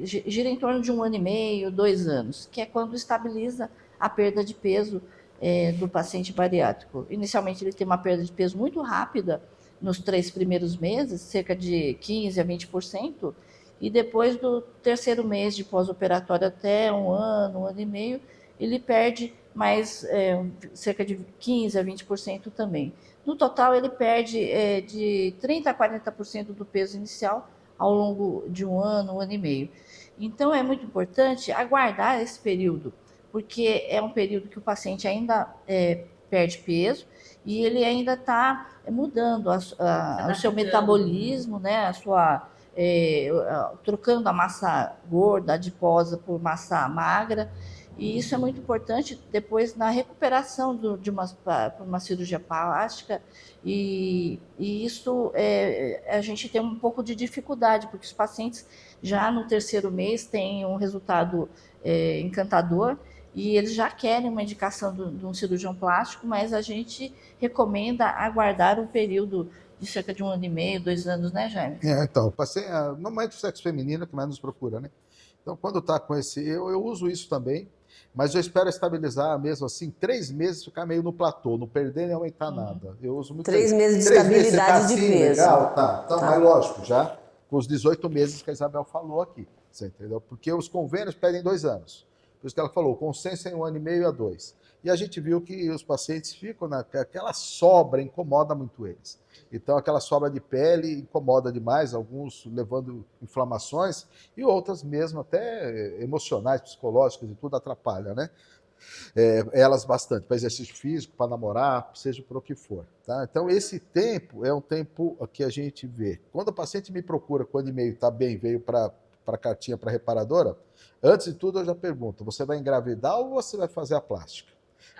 gira em torno de 1 ano e meio, 2 anos, que é quando estabiliza a perda de peso do paciente bariátrico. Inicialmente ele tem uma perda de peso muito rápida nos 3 primeiros meses, cerca de 15% a 20%, e depois do 3º mês de pós-operatório até 1 ano e meio, ele perde mais cerca de 15% a 20% também. No total, ele perde de 30% a 40% do peso inicial ao longo de 1 ano e meio. Então, é muito importante aguardar esse período, porque é um período que o paciente ainda perde peso e ele ainda está mudando o seu metabolismo, né, trocando a massa gorda, adiposa, por massa magra. E isso é muito importante depois na recuperação por uma cirurgia plástica, e isso a gente tem um pouco de dificuldade, porque os pacientes já no 3º mês têm um resultado encantador e eles já querem uma indicação de um cirurgião plástico, mas a gente recomenda aguardar um período de cerca de 1 ano e meio, 2 anos, né, Jaime? Então, normalmente o sexo feminino que mais nos procura, né? Então, quando está com esse, eu uso isso também, mas eu espero estabilizar mesmo assim, 3 meses, ficar meio no platô, não perder nem aumentar nada. Eu uso muito 3 meses de estabilidade de peso. Legal, tá. Então, mas lógico, já com os 18 meses que a Isabel falou aqui, você entendeu? Porque os convênios pedem 2 anos. Por isso que ela falou, consenso em 1 ano e meio a 2. E a gente viu que os pacientes ficam aquela sobra, incomoda muito eles. Então, aquela sobra de pele incomoda demais, alguns levando inflamações, e outras mesmo até emocionais, psicológicas e tudo atrapalha, né? Elas bastante, para exercício físico, para namorar, seja por o que for. Tá? Então, esse tempo é um tempo que a gente vê. Quando o paciente me procura com 1 ano e meio, está bem, veio para a cartinha para a reparadora, antes de tudo eu já pergunto, você vai engravidar ou você vai fazer a plástica?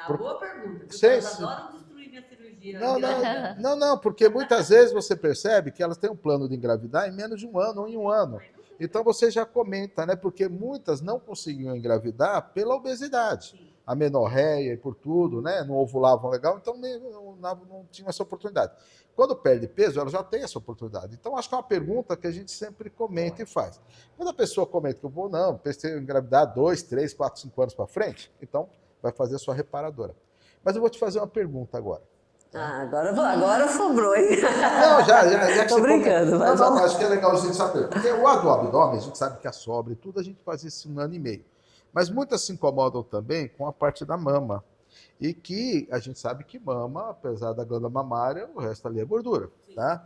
Boa pergunta, porque elas adoram destruir minha cirurgia. Não, porque muitas vezes você percebe que elas têm um plano de engravidar em menos de 1 ano ou em 1 ano. Então você já comenta, né? Porque muitas não conseguiam engravidar pela obesidade. A menorreia e por tudo, né? Não ovulavam legal, então não tinham essa oportunidade. Quando perde peso, ela já tem essa oportunidade. Então, acho que é uma pergunta que a gente sempre comenta e faz. Quando a pessoa comenta que eu vou, não, pensei em engravidar 2, 3, 4, 5 anos para frente, então vai fazer a sua reparadora. Mas eu vou te fazer uma pergunta agora. Agora sobrou, hein? Não, já que Tô você brincando, comenta. vai Não, acho que é legal a gente saber. Porque o do abdômen, a gente sabe que a sobra e tudo, a gente faz isso 1 ano e meio. Mas muitas se incomodam também com a parte da mama. E que a gente sabe que mama, apesar da glândula mamária, o resto ali é gordura. Tá?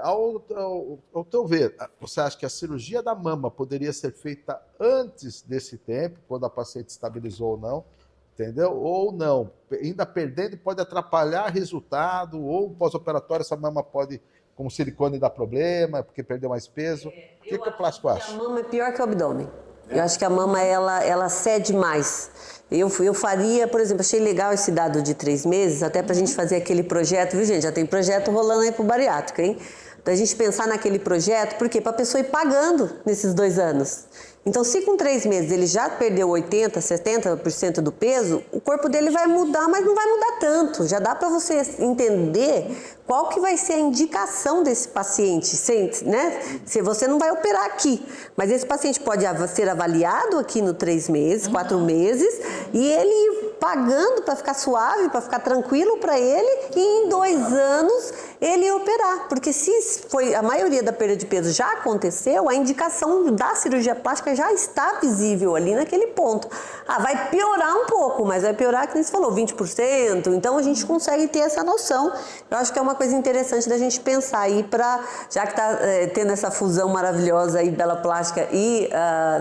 Ao teu ver, você acha que a cirurgia da mama poderia ser feita antes desse tempo, quando a paciente estabilizou ou não? Entendeu? Ou não, ainda perdendo pode atrapalhar resultado, ou pós-operatório essa mama pode, com silicone, dar problema, porque perdeu mais peso. O que o plástico acha? A mama é pior que o abdômen. Eu acho que a mama, ela cede mais. Eu faria, por exemplo, achei legal esse dado de 3 meses, até pra gente fazer aquele projeto, viu, gente? Já tem projeto rolando aí pro bariátrico, hein? Da gente pensar naquele projeto, por quê? Pra pessoa ir pagando nesses 2 anos. Então, se com 3 meses ele já perdeu 80%, 70% do peso, o corpo dele vai mudar, mas não vai mudar tanto. Já dá para você entender qual que vai ser a indicação desse paciente, né? Se você não vai operar aqui, mas esse paciente pode ser avaliado aqui no 3 meses, 4 meses, e ele pagando para ficar suave, para ficar tranquilo para ele, e em 2 anos ele operar. Porque se foi a maioria da perda de peso já aconteceu, a indicação da cirurgia plástica já está visível ali naquele ponto. Vai piorar um pouco, mas vai piorar, que nem você falou, 20%. Então a gente consegue ter essa noção. Eu acho que é uma coisa interessante da gente pensar aí já que está tendo essa fusão maravilhosa aí, Bela Plástica e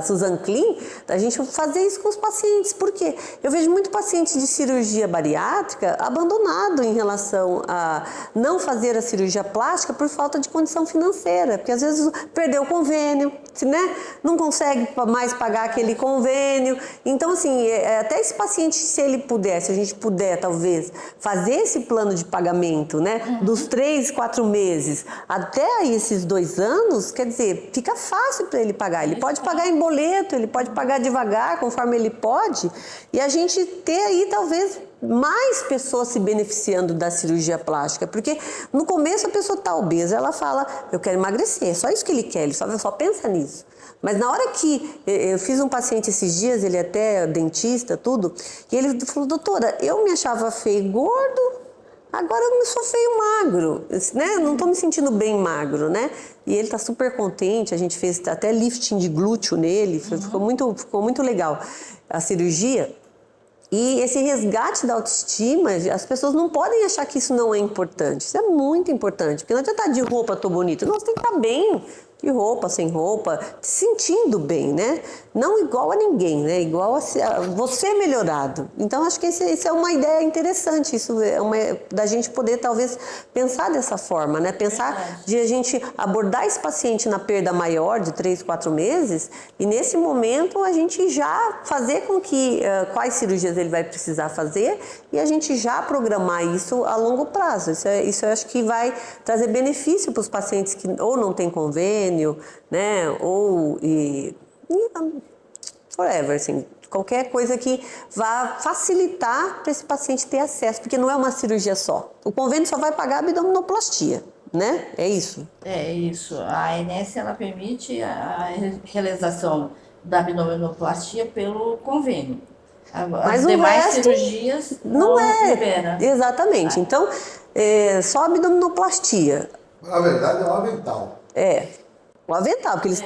Susan Clean, da gente fazer isso com os pacientes. Por quê? Eu vejo muito paciente de cirurgia bariátrica abandonado em relação a não fazer a cirurgia plástica por falta de condição financeira, porque às vezes perdeu o convênio, né? Não consegue mais pagar aquele convênio. Então, assim, até esse paciente, se a gente puder, talvez, fazer esse plano de pagamento, né? Dos 3, 4 meses até esses 2 anos, quer dizer, fica fácil para ele pagar. Ele pode pagar em boleto, ele pode pagar devagar, conforme ele pode, e a gente ter aí, talvez, mais pessoas se beneficiando da cirurgia plástica, porque no começo a pessoa está obesa, ela fala, eu quero emagrecer, é só isso que ele quer, ele só pensa nisso. Mas na hora que eu fiz um paciente esses dias, ele até dentista, tudo, e ele falou, doutora, eu me achava feio e gordo, agora eu sou feio e magro, né? Não estou me sentindo bem magro, né? E ele está super contente, a gente fez até lifting de glúteo nele, ficou muito legal a cirurgia. E esse resgate da autoestima, as pessoas não podem achar que isso não é importante. Isso é muito importante, porque não adianta estar de roupa, tô bonito. Não, você tem que estar bem, de roupa, sem roupa, se sentindo bem, né? Não igual a ninguém, né? Igual a você melhorado. Então, acho que isso é uma ideia interessante, isso é da gente poder, talvez, pensar dessa forma, né? Pensar de a gente abordar esse paciente na perda maior, de 3, 4 meses, e nesse momento a gente já fazer com que, quais cirurgias ele vai precisar fazer, e a gente já programar isso a longo prazo. Isso eu acho que vai trazer benefício para os pacientes que ou não têm convênio, né, ou forever, assim, qualquer coisa que vá facilitar para esse paciente ter acesso, porque não é uma cirurgia só. O convênio só vai pagar a abdominoplastia, né? É isso. É isso. A ANS, ela permite a realização da abdominoplastia pelo convênio. As demais cirurgias não libera. Exatamente. Então, só abdominoplastia. Na verdade, é um avental. O avental, porque eles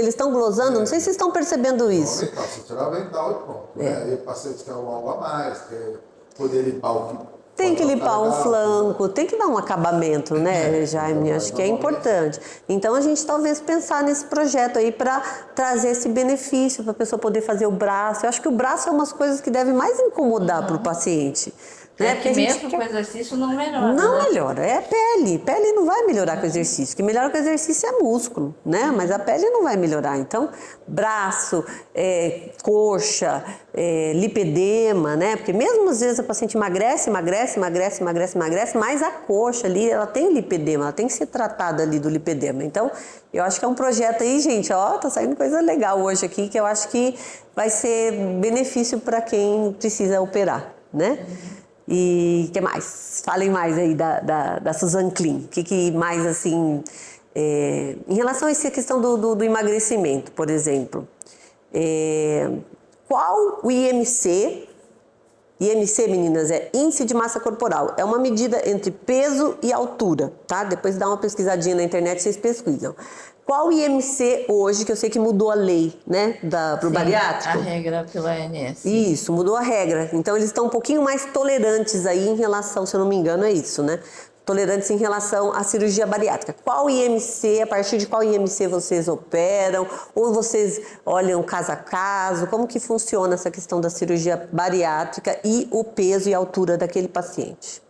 estão glosando, não sei se vocês estão percebendo isso. Avental, se tirar o avental e pronto. Aí o paciente quer algo a mais, quer poder limpar o que... Tem que limpar um flanco, tem que dar um acabamento, né, Jaime? Acho que é importante. Então, a gente talvez pensar nesse projeto aí para trazer esse benefício, para a pessoa poder fazer o braço. Eu acho que o braço é umas coisas que devem mais incomodar para o paciente. Né? Porque mesmo com exercício não melhora. Não né? melhora, é pele. Pele não vai melhorar com exercício. O que melhora com exercício é músculo, né? Mas a pele não vai melhorar. Então, braço, coxa, lipedema, né? Porque mesmo às vezes a paciente emagrece, mas a coxa ali, ela tem lipedema, ela tem que ser tratada ali do lipedema. Então, eu acho que é um projeto aí, gente, ó, tá saindo coisa legal hoje aqui, que eu acho que vai ser benefício para quem precisa operar, né? E o que mais? Falem mais aí da Suzan Clean. O que mais, assim, em relação a essa questão do emagrecimento, por exemplo, qual o IMC? IMC, meninas, é Índice de Massa Corporal. É uma medida entre peso e altura, tá? Depois dá uma pesquisadinha na internet, vocês pesquisam. Qual o IMC hoje, que eu sei que mudou a lei, né, pro bariátrico? A regra pela ANS. Isso, mudou a regra. Então, eles estão um pouquinho mais tolerantes aí em relação, se eu não me engano, é isso, né? Tolerantes em relação à cirurgia bariátrica. Qual IMC, a partir de qual IMC vocês operam? Ou vocês olham caso a caso? Como que funciona essa questão da cirurgia bariátrica e o peso e a altura daquele paciente?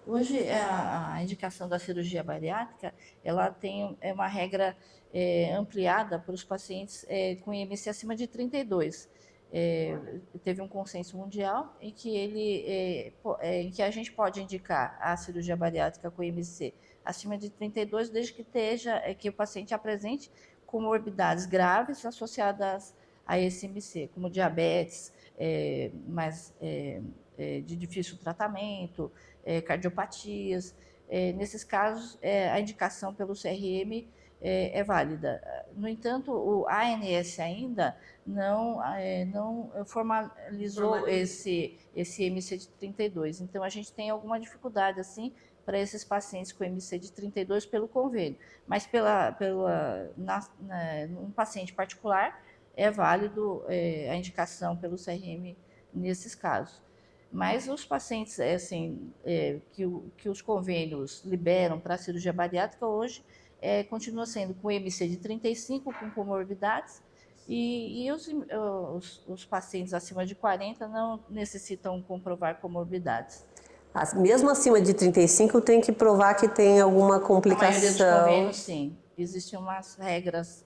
Hoje, a indicação da cirurgia bariátrica, ela tem uma regra ampliada para os pacientes com IMC acima de 32. Teve um consenso mundial em que em que a gente pode indicar a cirurgia bariátrica com IMC acima de 32, desde que o paciente apresente comorbidades graves associadas a esse IMC, como diabetes, de difícil tratamento, cardiopatias. Nesses casos, a indicação pelo CRM é válida. No entanto, a ANS ainda não formalizou esse IMC de 32. Então, a gente tem alguma dificuldade, assim, para esses pacientes com IMC de 32 pelo convênio. Mas num paciente particular, é válido a indicação pelo CRM nesses casos. Mas os pacientes que os convênios liberam para a cirurgia bariátrica hoje continua sendo com IMC de 35, com comorbidades, e os pacientes acima de 40 não necessitam comprovar comorbidades. Mesmo acima de 35, tem que provar que tem alguma complicação. A maioria dos convênios, sim. Existem umas regras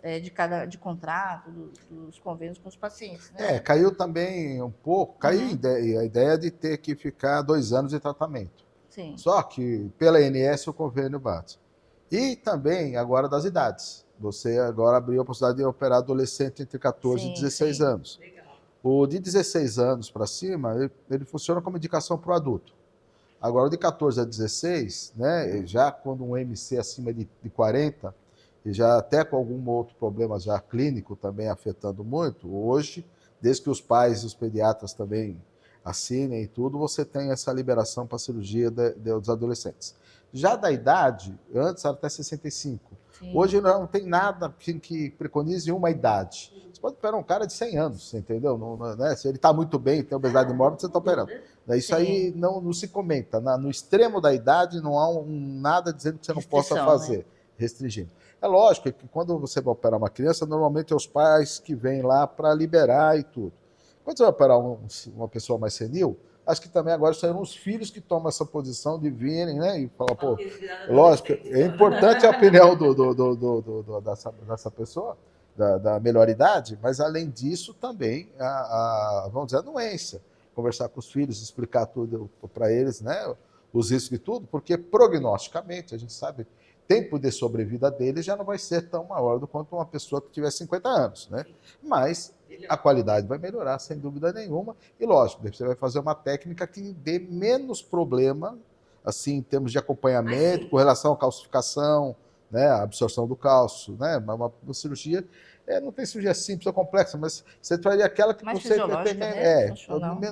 de contrato dos convênios com os pacientes. Né? Caiu também um pouco, caiu a ideia de ter que ficar 2 anos de tratamento. Sim. Só que pela ANS o convênio bate. E também agora das idades. Você agora abriu a possibilidade de operar adolescente entre 14 e 16 anos. Legal. O de 16 anos para cima, ele funciona como indicação para o adulto. Agora, o de 14 a 16, né, já quando um MC acima de 40, e já até com algum outro problema já clínico também afetando muito, hoje, desde que os pais e os pediatras também assinem e tudo, você tem essa liberação para a cirurgia dos adolescentes. Já da idade, antes era até 65. Sim. Hoje não tem nada que preconize uma idade. Você pode operar um cara de 100 anos, entendeu? Né? Se ele está muito bem, tem obesidade mórbida, você está operando. Isso aí não se comenta. No extremo da idade não há nada dizendo que você não possa fazer, né? Restringindo. É lógico que quando você vai operar uma criança, normalmente é os pais que vêm lá para liberar e tudo. Quando você vai operar uma pessoa mais senil, acho que também agora serão os filhos que tomam essa posição de virem, né? E falar, pô, lógico, é importante a opinião dessa pessoa, da melhor idade, mas além disso também, vamos dizer, a anuência. Conversar com os filhos, explicar tudo para eles, né? Os riscos e tudo, porque prognosticamente, a gente sabe, tempo de sobrevida deles já não vai ser tão maior do quanto uma pessoa que tiver 50 anos, né? Mas a qualidade vai melhorar, sem dúvida nenhuma. E lógico, você vai fazer uma técnica que dê menos problema, assim, em termos de acompanhamento, com relação à calcificação, né? A absorção do cálcio, né? Uma cirurgia, não tem cirurgia simples ou complexa, mas você traria aquela que mais você tem, né?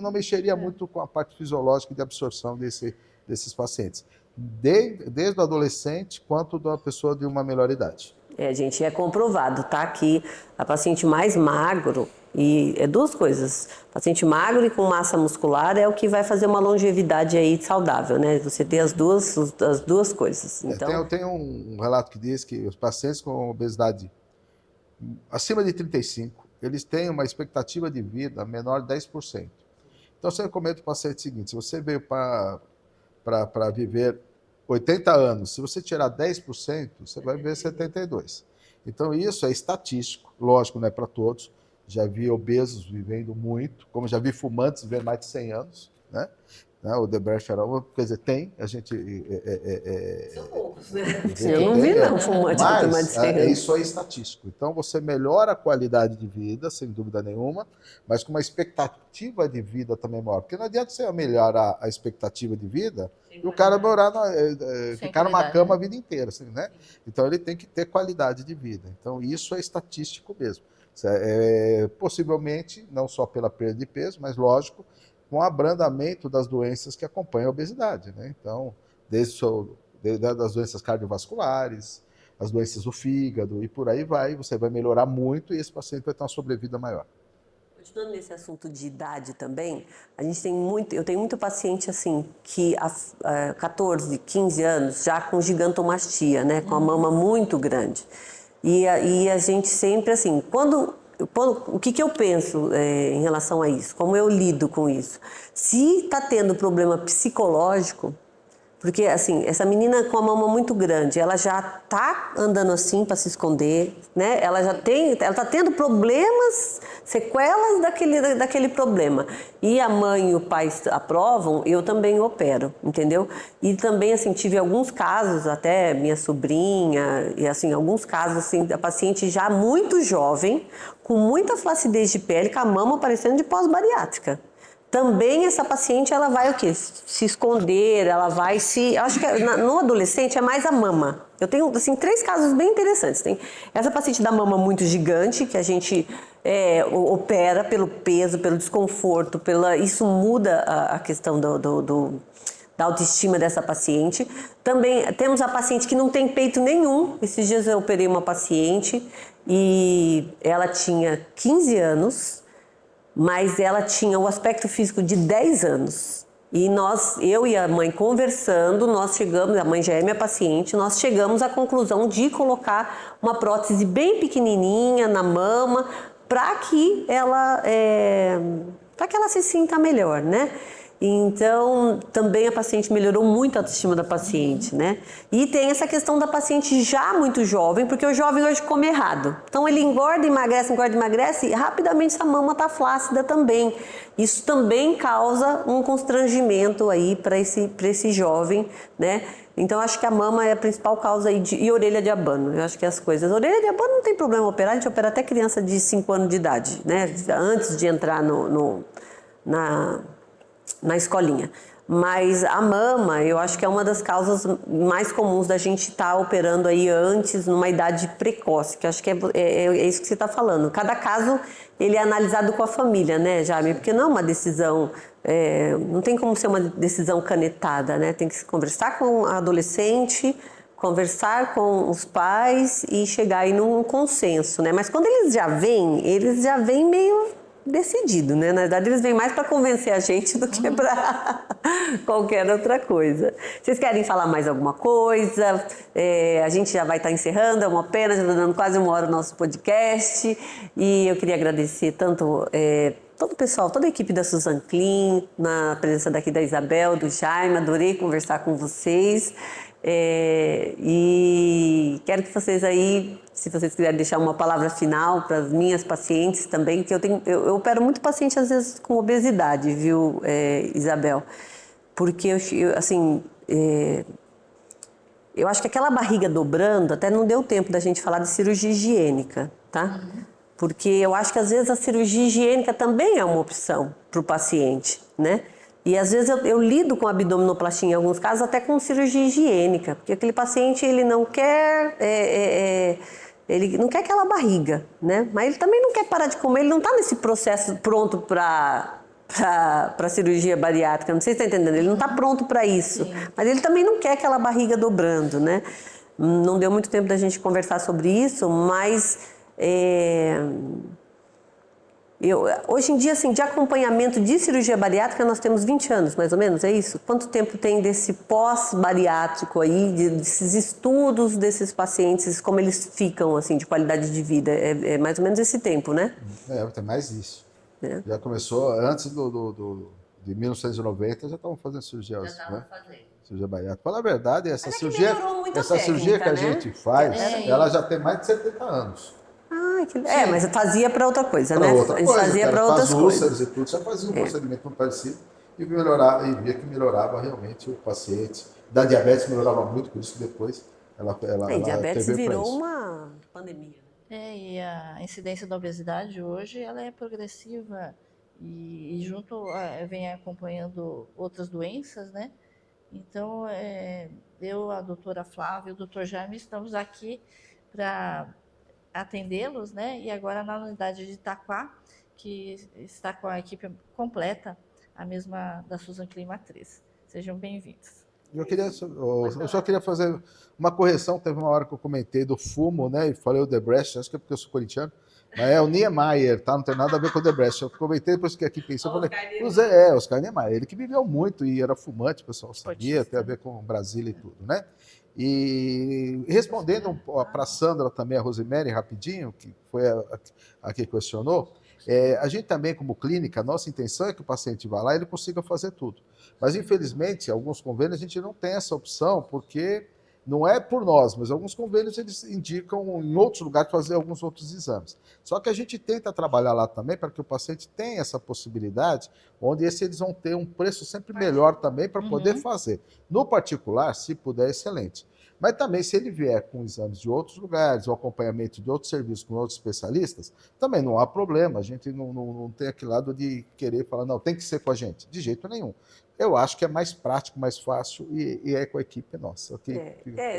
Não mexeria muito com a parte fisiológica de absorção desses pacientes. Desde o adolescente quanto da pessoa de uma melhor idade. Gente, é comprovado, tá? Que a paciente mais magro, e é duas coisas, paciente magro e com massa muscular é o que vai fazer uma longevidade aí saudável, né? Você tem as duas coisas. Então... Tem um relato que diz que os pacientes com obesidade acima de 35, eles têm uma expectativa de vida menor de 10%. Então, você recomenda o paciente o seguinte, se você veio para viver 80 anos, se você tirar 10%, você vai viver 72. Então, isso é estatístico, lógico, não é para todos. Já vi obesos vivendo muito, como já vi fumantes vivendo mais de 100 anos, né? O Debrecht era uma, quer dizer, tem, a gente... São poucos, né? Eu não vi não fumante que tem mais de 100 anos. Isso é estatístico. Então, você melhora a qualidade de vida, sem dúvida nenhuma, mas com uma expectativa de vida também maior. Porque não adianta você melhorar a expectativa de vida e o cara ficar numa cama a vida inteira, assim, né? Então, ele tem que ter qualidade de vida. Então, isso é estatístico mesmo. Possivelmente, não só pela perda de peso, mas, lógico, com o abrandamento das doenças que acompanham a obesidade, né? Então, desde as doenças cardiovasculares, as doenças do fígado e por aí vai, você vai melhorar muito e esse paciente vai ter uma sobrevida maior. Continuando nesse assunto de idade também, eu tenho muito paciente assim que há 14, 15 anos já com gigantomastia, né, com a mama muito grande. E a gente sempre assim, o que eu penso em relação a isso? Como eu lido com isso? Se está tendo problema psicológico, porque assim, essa menina com a mama muito grande, ela já está andando assim para se esconder, né? Ela está tendo problemas, sequelas daquele problema. E a mãe e o pai aprovam, eu também opero, entendeu? E também assim, tive alguns casos, até minha sobrinha, e assim, alguns casos assim, da paciente já muito jovem, com muita flacidez de pele, com a mama parecendo de pós-bariátrica. Também essa paciente, ela vai o quê? Se esconder, ela vai se... Eu acho que no adolescente é mais a mama. Eu tenho, assim, 3 casos bem interessantes. Tem essa paciente da mama muito gigante, que a gente opera pelo peso, pelo desconforto, isso muda a questão da autoestima dessa paciente. Também temos a paciente que não tem peito nenhum. Esses dias eu operei uma paciente e ela tinha 15 anos, mas ela tinha o aspecto físico de 10 anos. E eu e a mãe conversando, a mãe já é minha paciente, nós chegamos à conclusão de colocar uma prótese bem pequenininha na mama para que ela se sinta melhor, né? Então, também a paciente melhorou muito a autoestima da paciente, né? E tem essa questão da paciente já muito jovem, porque o jovem hoje come errado. Então, ele engorda, emagrece, e rapidamente essa mama tá flácida também. Isso também causa um constrangimento aí para esse jovem, né? Então, acho que a mama é a principal causa aí e orelha de abano. Eu acho que as coisas... Orelha de abano não tem problema operar, a gente opera até criança de 5 anos de idade, né? Antes de entrar na escolinha. Mas a mama, eu acho que é uma das causas mais comuns da gente estar operando aí antes, numa idade precoce, que eu acho que é isso que você está falando. Cada caso, ele é analisado com a família, né, Jaime? Porque não é uma decisão, não tem como ser uma decisão canetada, né? Tem que se conversar com a adolescente, conversar com os pais e chegar aí num consenso, né? Mas quando eles já vêm meio decidido, né? Na verdade, eles vêm mais para convencer a gente do que para qualquer outra coisa. Vocês querem falar mais alguma coisa? A gente já vai estar encerrando, é uma pena, já está dando quase 1 hora o nosso podcast. E eu queria agradecer tanto todo o pessoal, toda a equipe da Suzan Clean, na presença daqui da Isabel, do Jaime, adorei conversar com vocês. E quero que vocês aí, se vocês quiserem deixar uma palavra final para as minhas pacientes também, que eu opero muito paciente às vezes com obesidade, viu, Isabel? Porque eu acho que aquela barriga dobrando, até não deu tempo da gente falar de cirurgia higiênica, tá? Porque eu acho que às vezes a cirurgia higiênica também é uma opção para o paciente, né? E às vezes eu lido com abdominoplastia em alguns casos até com cirurgia higiênica, porque aquele paciente ele não quer aquela barriga, né? Mas ele também não quer parar de comer, ele não está nesse processo pronto para cirurgia bariátrica, não sei se você está entendendo, ele não está pronto para isso, sim, mas ele também não quer aquela barriga dobrando, né? Não deu muito tempo da gente conversar sobre isso, mas hoje em dia, assim, de acompanhamento de cirurgia bariátrica, nós temos 20 anos, mais ou menos, é isso? Quanto tempo tem desse pós-bariátrico aí, desses estudos desses pacientes, como eles ficam, assim, de qualidade de vida? É mais ou menos esse tempo, né? Tem mais isso. Já começou antes de 1990 já estavam fazendo cirurgia, Já estavam né? fazendo. Cirurgia bariátrica. Fala a verdade, essa Mas é que cirurgia, melhorou muito a essa cirurgia que a técnica, né? gente faz, É, ela já tem mais de 70 anos. Mas fazia para outra coisa, Para né? outra A gente coisa, fazia cara, para com outras as coisas. úlceras e tudo, já fazia um procedimento muito parecido e melhorava, e via que melhorava realmente o paciente. Da diabetes melhorava muito, por isso que depois ela Diabetes teve para virou isso. uma pandemia. E a incidência da obesidade hoje ela é progressiva e junto vem acompanhando outras doenças, né? Então, eu, a doutora Flávia e o doutor Jaime estamos aqui para atendê-los, né? E agora na unidade de Itaquá, que está com a equipe completa, a mesma da Susan Clean Matriz. Sejam bem-vindos. Eu só queria fazer uma correção. Teve uma hora que eu comentei do fumo, né? E falei o Debrecht, acho que é porque eu sou corintiano, mas é o Niemeyer, tá? Não tem nada a ver com o Debrecht. Eu comentei depois que aqui pensei, eu falei, Oscar Niemeyer, ele que viveu muito e era fumante, o pessoal sabia, tem a ver com Brasília e tudo, né? E respondendo para a Sandra também, a Rosemary, rapidinho, que foi a que questionou, a gente também, como clínica, a nossa intenção é que o paciente vá lá e ele consiga fazer tudo. Mas, infelizmente, alguns convênios a gente não tem essa opção, porque não é por nós, mas alguns convênios eles indicam em outros lugares fazer alguns outros exames. Só que a gente tenta trabalhar lá também para que o paciente tenha essa possibilidade, onde eles vão ter um preço sempre melhor também para poder fazer. No particular, se puder, excelente. Mas também, se ele vier com exames de outros lugares, o acompanhamento de outros serviços com outros especialistas, também não há problema. A gente não tem aquele lado de querer falar, não, tem que ser com a gente. De jeito nenhum. Eu acho que é mais prático, mais fácil e é com a equipe nossa. Eu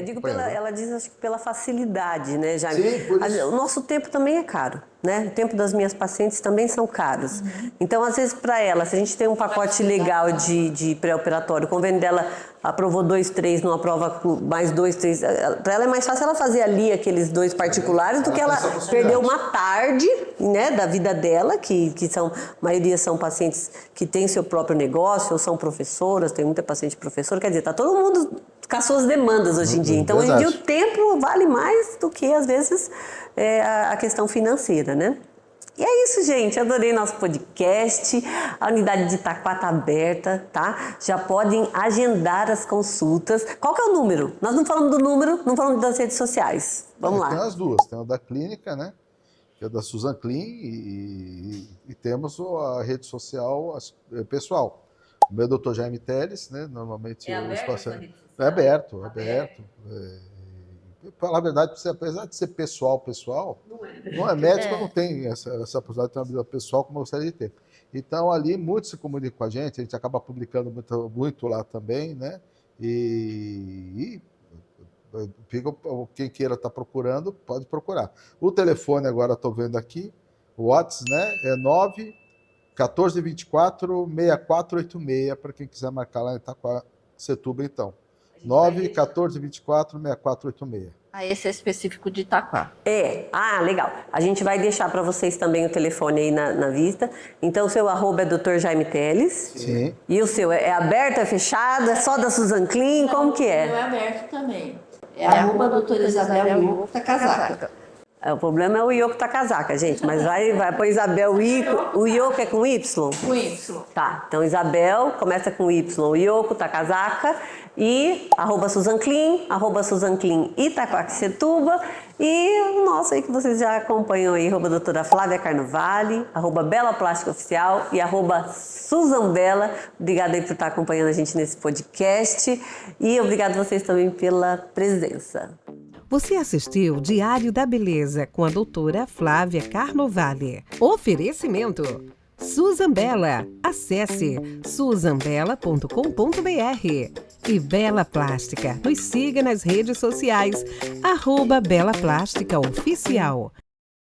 digo ela diz, acho que pela facilidade, né, Jaime? Sim, por isso. O nosso tempo também é caro, né? O tempo das minhas pacientes também são caros. Então, às vezes, para ela, se a gente tem um pacote legal de pré-operatório, o convênio dela aprovou 2, 3, não aprova mais 2, 3. Para ela é mais fácil ela fazer ali aqueles 2 particulares do que ela perder uma tarde, né, da vida dela, que são, a maioria são pacientes que têm seu próprio negócio, ou são professoras, tem muita paciente professora, quer dizer, está todo mundo com as suas demandas hoje em dia. Então, hoje em dia, o tempo vale mais do que, às vezes, a questão financeira, né? E é isso, gente. Adorei nosso podcast. A unidade de Itaquá está aberta, tá? Já podem agendar as consultas. Qual que é o número? Nós não falamos do número, não falamos das redes sociais. Vamos lá. Tem as duas. Tem a da clínica, né? Que é da Susan Clean, e temos a rede social pessoal. O meu Dr. Jaime Teles, né? Normalmente os pacientes. É aberto. Falar a verdade, apesar de ser pessoal, não é médico, não tem essa possibilidade de ter uma vida pessoal como eu gostaria de ter. Então, ali, muitos se comunicam com a gente acaba publicando muito lá também, né? E quem queira estar procurando, pode procurar. O telefone, agora estou vendo aqui, o WhatsApp, né? É 9-1424-6486, para quem quiser marcar lá em Itaquacetuba, então. 9-1424-6486. Esse é específico de Itaquá. Legal. A gente vai deixar para vocês também o telefone aí na vista. Então, o seu arroba é Dr. Jaime Teles. Sim. E o seu é aberto, é fechado, é só da Susan Clean? Como que é? Não é aberto também. É arroba doutora Isabel Ioco Takazaca. O problema é o Ioco Takazaca, gente. Mas vai pôr Isabel Ioco. O Ioco é com Y? Com Y. Tá. Então, Isabel começa com Y. O Ioco Takazaca. E arroba Susan Clean Itaquacetuba. E o nosso aí que vocês já acompanham aí, arroba doutora Flávia Carnovale, arroba Bela Plástica Oficial e arroba Susan Bela. Obrigada aí por estar acompanhando a gente nesse podcast. E obrigado a vocês também pela presença. Você assistiu Diário da Beleza com a doutora Flávia Carnovale. Oferecimento Susan Bela. Acesse susanbela.com.br. E Bela Plástica. Nos siga nas redes sociais, @Bela Plástica Oficial.